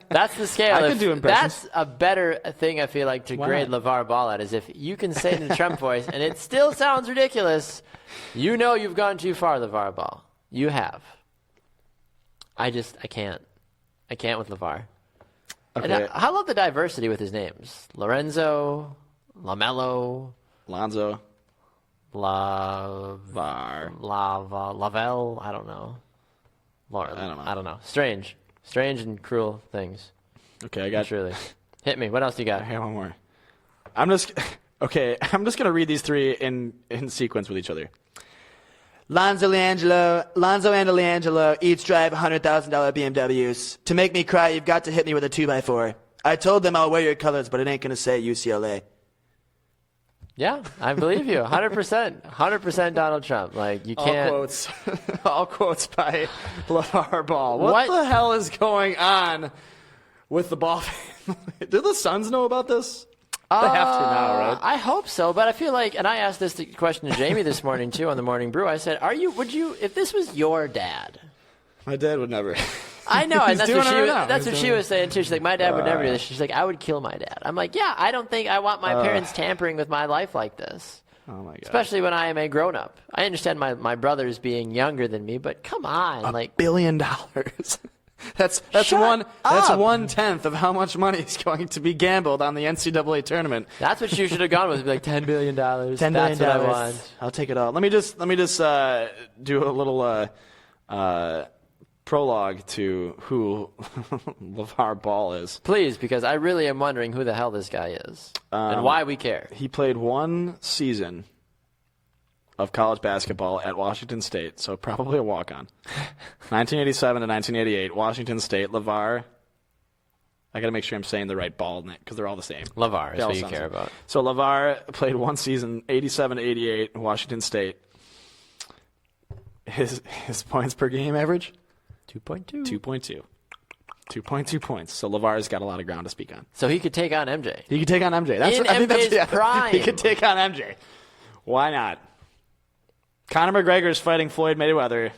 That's the scale. I could do impressions. That's a better thing, I feel like, to grade LaVar Ball at, is if you can say it in a Trump voice and it still sounds ridiculous, you know you've gone too far, LaVar Ball. You have. I can't. I can't with LaVar. Okay. And I love the diversity with his names. Lorenzo, LaMelo, Lonzo. LaVar. Lavelle. I don't know. I don't know. Strange and cruel things. Okay, I got Truly. Hit me. What else do you got? I have one more. I'm just gonna read these three in sequence with each other. Lonzo and LiAngelo each drive $100,000 BMWs. To make me cry, you've got to hit me with a 2x4. I told them I'll wear your colors, but it ain't gonna say UCLA. Yeah, I believe you. 100%. 100% Donald Trump. Like, you can't. All quotes by LaVar Ball. What the hell is going on with the Ball family? Do the Suns know about this? They have to now, right? I hope so, but I feel like, and I asked this question to Jamie this morning too on the Morning Brew. I said, would you, if this was your dad? My dad would never. I know, and that's what that's what she was saying too. She's like, my dad would never do this. She's like, I would kill my dad. I'm like, yeah, I don't think I want my parents tampering with my life like this. Oh my god! Especially when I am a grown up. I understand my brothers being younger than me, but come on, $1 billion. That's 1/10 of how much money is going to be gambled on the NCAA tournament. That's what you should have gone with. Be like $10 billion. $10 billion. That's what I want. I'll take it all. Let me just do a little prologue to who LaVar Ball is. Please, because I really am wondering who the hell this guy is and why we care. He played one season of college basketball at Washington State, so probably a walk-on. 1987 to 1988, Washington State. LaVar, I got to make sure I'm saying the right ball name because they're all the same. LaVar is what you care about. So LaVar played one season, 87 to 88, Washington State. His points per game average? 2.2. 2.2 points. So LaVar's got a lot of ground to speak on. So he could take on MJ. He could take on MJ. I think that's prime. He could take on MJ. Why not? Conor McGregor's fighting Floyd Mayweather.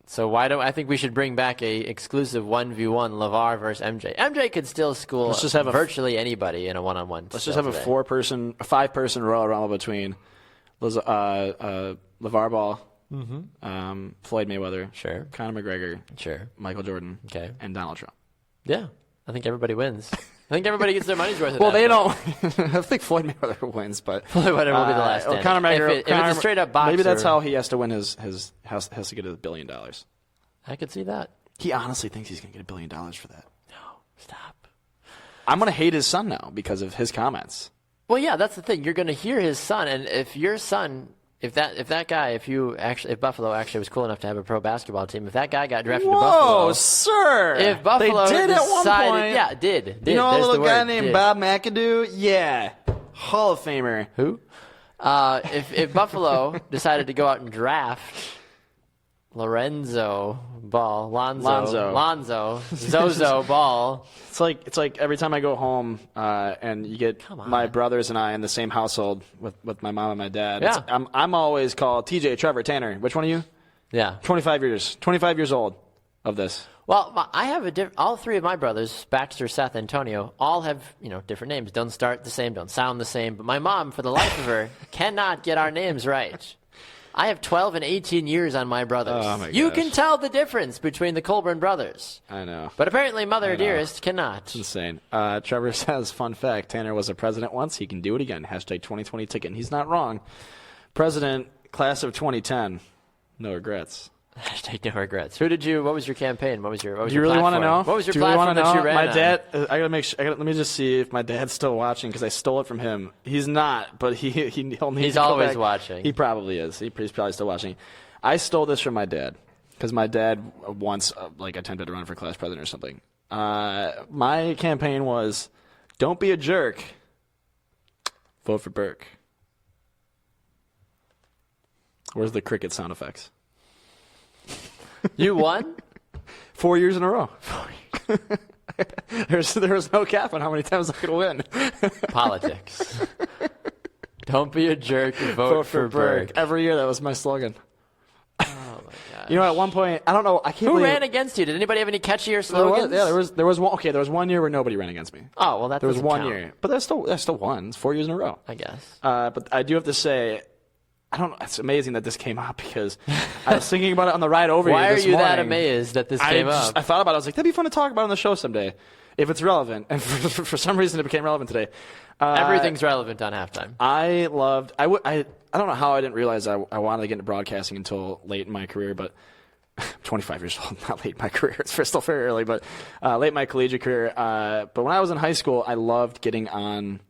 So I think we should bring back a exclusive 1v1 LaVar versus MJ. MJ could still school virtually anybody in a one-on-one. Let's just have a 5-person Royal Rumble between LaVar Ball, Floyd Mayweather, sure, Conor McGregor, sure, Michael Jordan, okay, and Donald Trump. Yeah, I think everybody wins. I think everybody gets their money's worth. Well, they don't. I think Floyd Mayweather wins, but Floyd Mayweather will be the last. Conor McGregor. If it's a straight up boxer, maybe that's how he has to win has to get $1 billion. I could see that. He honestly thinks he's going to get $1 billion for that. No, stop. I'm going to hate his son now because of his comments. Well, yeah, that's the thing. You're going to hear his son, and if your son. If Buffalo actually was cool enough to have a pro basketball team, if that guy got drafted to Buffalo, sir, if Buffalo they did decided, at one point, yeah, did. You know a little guy named did. Bob McAdoo? Yeah, Hall of Famer. Who? If Buffalo decided to go out and draft Lonzo Zozo Ball. It's like every time I go home and you get my brothers and I in the same household with my mom and my dad. Yeah. I'm always called TJ, Trevor, Tanner. Which one of you? Yeah. 25 years old of this. Well, I have all three of my brothers, Baxter, Seth, Antonio, all have different names. Don't start the same, don't sound the same. But my mom, for the life of her, cannot get our names right. I have 12 and 18 years on my brothers. Oh my gosh. You can tell the difference between the Colburn brothers. I know. But apparently Mother Dearest cannot. It's insane. Trevor says, fun fact, Tanner was a president once. He can do it again. Hashtag 2020 ticket. And he's not wrong. President, class of 2010. No regrets. Hashtag no regrets. What was your campaign? What was your Do you really want to know? What was your platform that you ran My dad, on? I gotta make sure. Let me just see if my dad's still watching because I stole it from him. He's not, but he'll need He's to go always back. watching. He probably is. He's probably still watching. I stole this from my dad because my dad once attempted to run for class president or something. My campaign was, don't be a jerk. Vote for Burke. Where's the cricket sound effects? You won? 4 years in a row. There was no cap on how many times I could win. Politics. Don't be a jerk and vote for Berg. Every year, that was my slogan. Oh, my gosh. You know, at one point, I don't know, I can't Who believe... there against you? Did anybody have any catchier slogans? There was one. Okay, there was 1 year where nobody ran against me. Oh, well, that There was doesn't 1 count, year, but that's still won. It's 4 years in a row. I guess. But I do have to say, I don't know. It's amazing that this came up because I was thinking about it on the ride over Why here are this you morning. that amazed that this came up? I thought about it. I was like, that'd be fun to talk about on the show someday if it's relevant. And for some reason, it became relevant today. Everything's relevant on halftime. I don't know how I didn't realize I wanted to get into broadcasting until late in my career, but I'm 25 years old, not late in my career. It's still very early, but late in my collegiate career. But when I was in high school, I loved getting on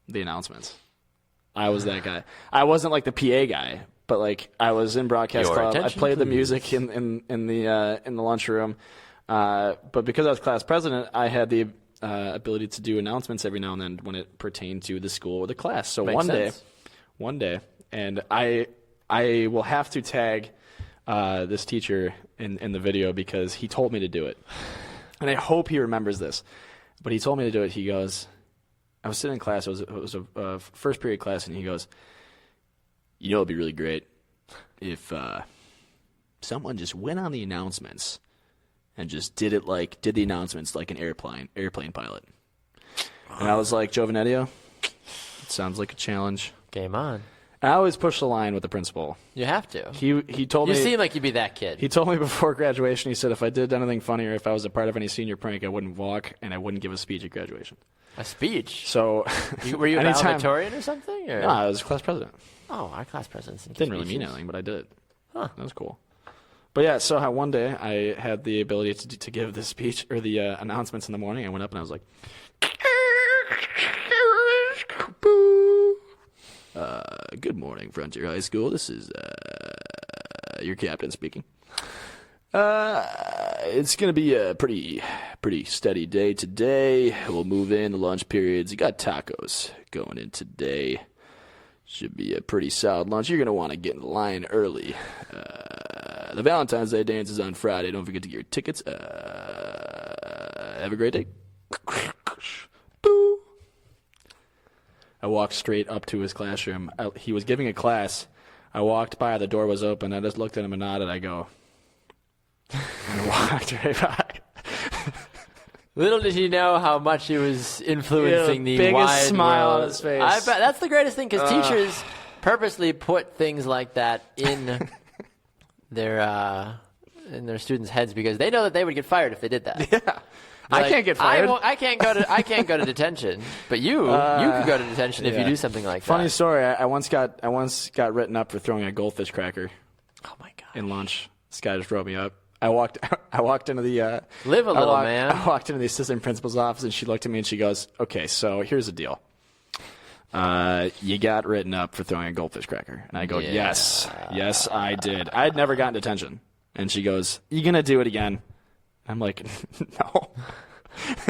the announcements. I was that guy. I wasn't like the PA guy, but like I was in broadcast Your club. I attention, played the please. music in the lunchroom. But because I was class president, I had the ability to do announcements every now and then when it pertained to the school or the class. So Makes sense. one day, and I will have to tag this teacher in the video because he told me to do it, and I hope he remembers this. But he told me to do it. He goes, I was sitting in class. It was a first period class, and he goes, you know, it'd be really great if someone just went on the announcements and just did the announcements like an airplane pilot. And I was like, Joe Venetio, it sounds like a challenge. Game on. And I always push the line with the principal. You have to. He told You me. seem like you'd be that kid. He told me before graduation, he said if I did anything funny or if I was a part of any senior prank, I wouldn't walk and I wouldn't give a speech at graduation. A speech? So, Were you a anytime- valedictorian or something? Or? No, I was class president. Oh, our class presidents Didn't really mean anything, but I did it. Huh. That was cool. But yeah, so one day I had the ability to give the speech or the announcements in the morning. I went up and I was like, good morning, Frontier High School. This is your captain speaking. It's going to be a pretty steady day today. We'll move in the lunch periods. You got tacos going in today. Should be a pretty solid lunch. You're going to want to get in the line early. The Valentine's Day dance is on Friday. Don't forget to get your tickets. Have a great day. Boo. I walked straight up to his classroom. He was giving a class. I walked by. The door was open. I just looked at him and nodded. I go, and I walked right by. Little did he know how much he was influencing the biggest wide smile world. on his face. I bet that's the greatest thing because teachers purposely put things like that in their students' heads because they know that they would get fired if they did that. Yeah. I Like, can't get fired. I can't go to detention, but you could go to detention if you yeah. do something like Funny that. story. I once got written up for throwing a goldfish cracker Oh my god! in lunch. This guy just wrote me up. I walked into the Live a little, man. I walked into the assistant principal's office and she looked at me and she goes, "Okay, so here's the deal. You got written up for throwing a goldfish cracker." And I go, Yeah. Yes, I did. I had never gotten detention. And she goes, "You gonna do it again?" I'm like, "No." I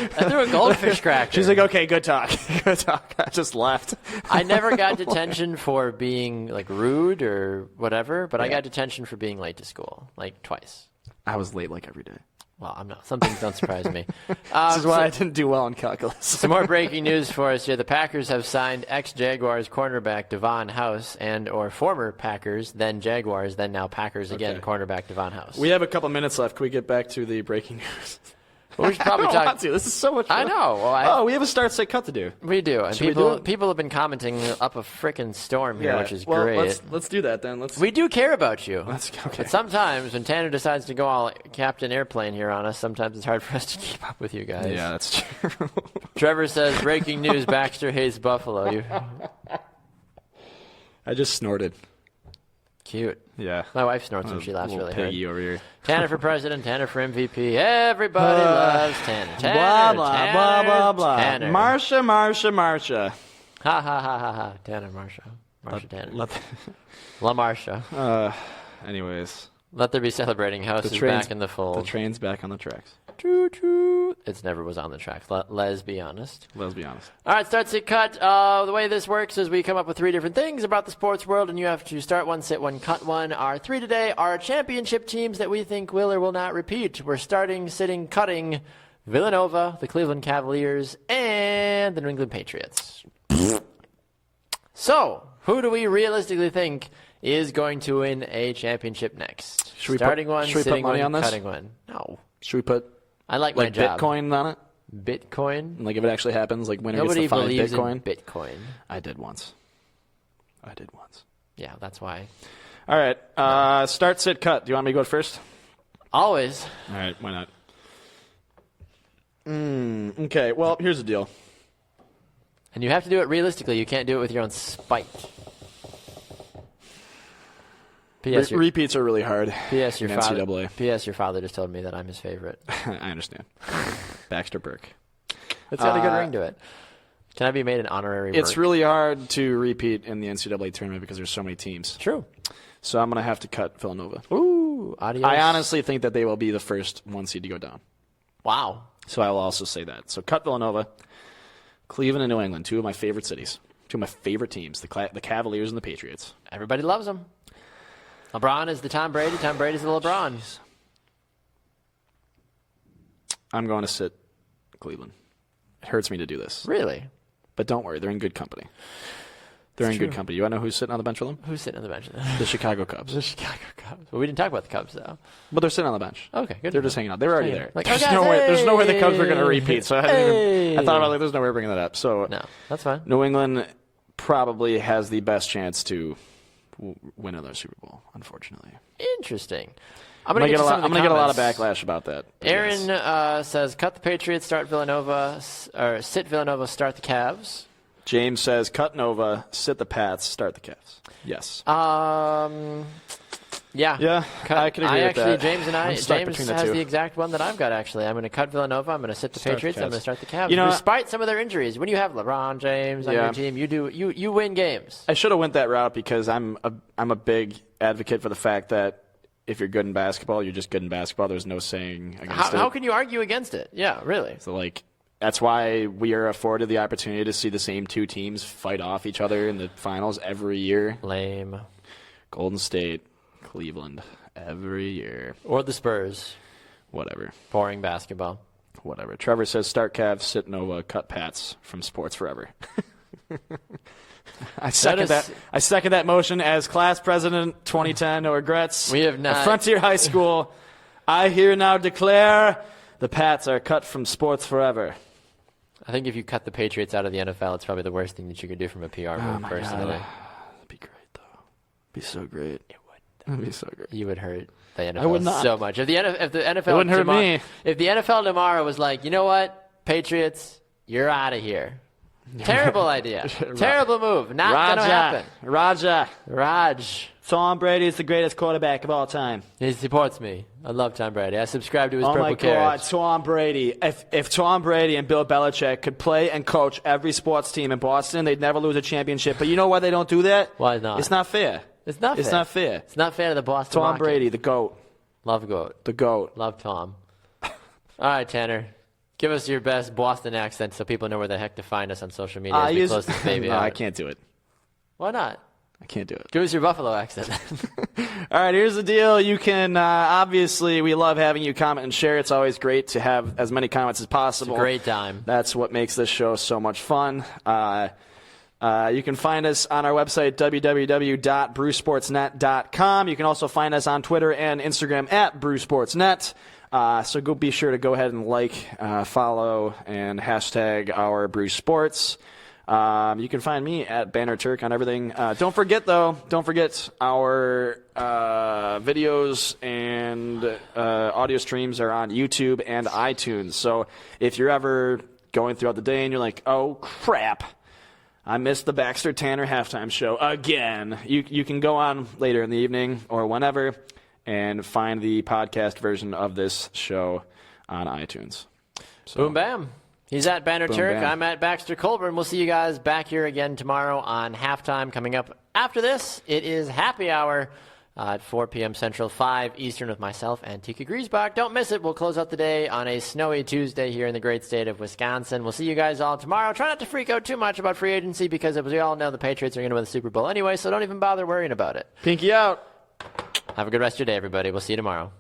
threw a goldfish cracker. She's like, "Okay, good talk." Good talk. I just left. I never got detention for being like rude or whatever, but I got detention for being late to school, like twice. I was late like every day. Well, I'm not. Some things don't surprise me. This is why I didn't do well in calculus. Some more breaking news for us here. The Packers have signed ex-Jaguars cornerback Devon House or former Packers, then Jaguars, then now Packers again, Okay. cornerback Devon House. We have a couple minutes left. Can we get back to the breaking news? Well, we should probably I don't talk. want to. This is so much fun. I know. Well, we have a start, set, cut to do. we do. And Should we do it? people have been commenting up a frickin' storm here, which is well, great. Let's do that then. We do care about you. Okay. But sometimes when Tanner decides to go all Captain Airplane here on us, sometimes it's hard for us to keep up with you guys. Yeah, that's true. Trevor says, breaking news, Baxter hates Buffalo. I just snorted. Cute. Yeah. My wife snorts when she laughs Little really hard. piggy over here. Tanner for president, Tanner for MVP. Everybody loves Tanner. Tanner, Blah, blah, Tanner, blah, blah, blah. Tanner. Marsha. Ha, ha, ha, ha, ha. Tanner, Marsha, Tanner. Let La Marsha. anyways, Let there be celebrating. House is back in the fold. the train's back on the tracks. Choo choo. It never was on the tracks. Let's be honest. Let's be honest. All right, start, sit, cut. The way this works is we come up with 3 different things about the sports world, and you have to start one, sit one, cut one. Our 3 today are championship teams that we think will or will not repeat. We're starting, sitting, cutting Villanova, the Cleveland Cavaliers, and the New England Patriots. So, who do we realistically think is going to win a championship next? Starting one, sitting one, cutting one. No. Should we put I like my job. Bitcoin on it? Bitcoin? Like if it actually happens, like winner Nobody gets to find believes Bitcoin? in Bitcoin. I did once. Yeah, that's why. All right. Start, sit, cut. Do you want me to go first? Always. All right. Why not? Okay. Well, here's the deal. And you have to do it realistically. You can't do it with your own spite. P.S. Repeats are really hard. P.S. Your in father. NCAA. P.S. Your father just told me that I'm his favorite. I understand. Baxter Burke. It's got a good ring to it. Can I be made an honorary It's Burke? really hard to repeat in the NCAA tournament because there's so many teams. True. So I'm going to have to cut Villanova. Ooh, adios. I honestly think that they will be the first 1 seed to go down. Wow. So I will also say that. So cut Villanova, Cleveland and New England, 2 of my favorite cities, 2 of my favorite teams, the Cavaliers and the Patriots. Everybody loves him. LeBron is the Tom Brady. Tom Brady's the LeBron. I'm going to sit Cleveland. It hurts me to do this. Really? But don't worry, they're in good company. They're in good company. You want to know who's sitting on the bench with them? Who's sitting on the bench? The Chicago Cubs. The Chicago Cubs. Well, we didn't talk about the Cubs, though. But they're sitting on the bench. Okay, good. They're just hanging out. They were already there. Like, there's, oh, guys, no way, there's no way the hey! Cubs were going to repeat. So Hey! I thought about there's no way we're bringing that up. So No, that's fine. New England probably has the best chance to win another Super Bowl, unfortunately. Interesting. I'm going to get a lot of backlash about that. Aaron says, cut the Patriots, start Villanova, or sit Villanova, start the Cavs. James says, cut Nova, sit the Pats, start the Cavs. Yes. Yeah. I can agree with that. James and I'm stuck James between the has 2. the exact one that I've got, actually. I'm going to cut Villanova. I'm going to sit the Patriots. I'm going to start the Cavs. You know, despite some of their injuries. When you have LeBron James on your team, you win games. I should have went that route because I'm a big advocate for the fact that if you're good in basketball, you're just good in basketball. There's no saying against it. How can you argue against it? Yeah, really. So, that's why we are afforded the opportunity to see the same 2 teams fight off each other in the finals every year. Lame. Golden State, Cleveland, every year. Or the Spurs. Whatever. Boring basketball. Whatever. Trevor says, start Cavs, sit Nova, cut Pats from Sports Forever. I second that motion as class president 2010. No regrets. We have not. At Frontier High School, I here now declare the Pats are cut from Sports Forever. I think if you cut the Patriots out of the NFL, it's probably the worst thing that you could do from a PR move, personally. God. That'd be great, though. It'd be so great. It would. That'd be so great. You would hurt the NFL I would not. so much. If the NFL, it wouldn't hurt me. If the NFL tomorrow was like, you know what, Patriots, you're out of here. Terrible idea. Terrible move. Not going to happen. Raj. Tom Brady is the greatest quarterback of all time. He supports me. I love Tom Brady. I subscribe to his Oh purple my God, carriage. Tom Brady. If Tom Brady and Bill Belichick could play and coach every sports team in Boston, they'd never lose a championship. But you know why they don't do that? Why not? It's not fair. It's not fair. It's not fair. It's not fair to the Boston Tom Rockets. Brady, the GOAT. Love GOAT. The GOAT. Love Tom. All right, Tanner. Give us your best Boston accent so people know where the heck to find us on social media as we close this baby no, out. I can't do it. Why not? I can't do it. Give us your Buffalo accent. All right, here's the deal. You can, obviously, we love having you comment and share. It's always great to have as many comments as possible. It's a great time. That's what makes this show so much fun. You can find us on our website, www.brewsportsnet.com. You can also find us on Twitter and Instagram at brewsportsnet. So be sure to go ahead and follow, and hashtag our Brew Sports. You can find me at Banner Turk on everything. Don't forget our videos and audio streams are on YouTube and iTunes. So if you're ever going throughout the day and you're like, oh, crap, I missed the Baxter Tanner halftime show again, you can go on later in the evening or whenever and find the podcast version of this show on iTunes. So, Boom, bam. He's at Banner Boom, Turk. bam. I'm at Baxter Colburn. We'll see you guys back here again tomorrow on halftime. Coming up after this, it is happy hour. at 4 p.m. Central, 5 Eastern with myself and Tika Griesbach. Don't miss it. We'll close out the day on a snowy Tuesday here in the great state of Wisconsin. We'll see you guys all tomorrow. Try not to freak out too much about free agency because, as we all know, the Patriots are going to win the Super Bowl anyway, so don't even bother worrying about it. Pinky out. Have a good rest of your day, everybody. We'll see you tomorrow.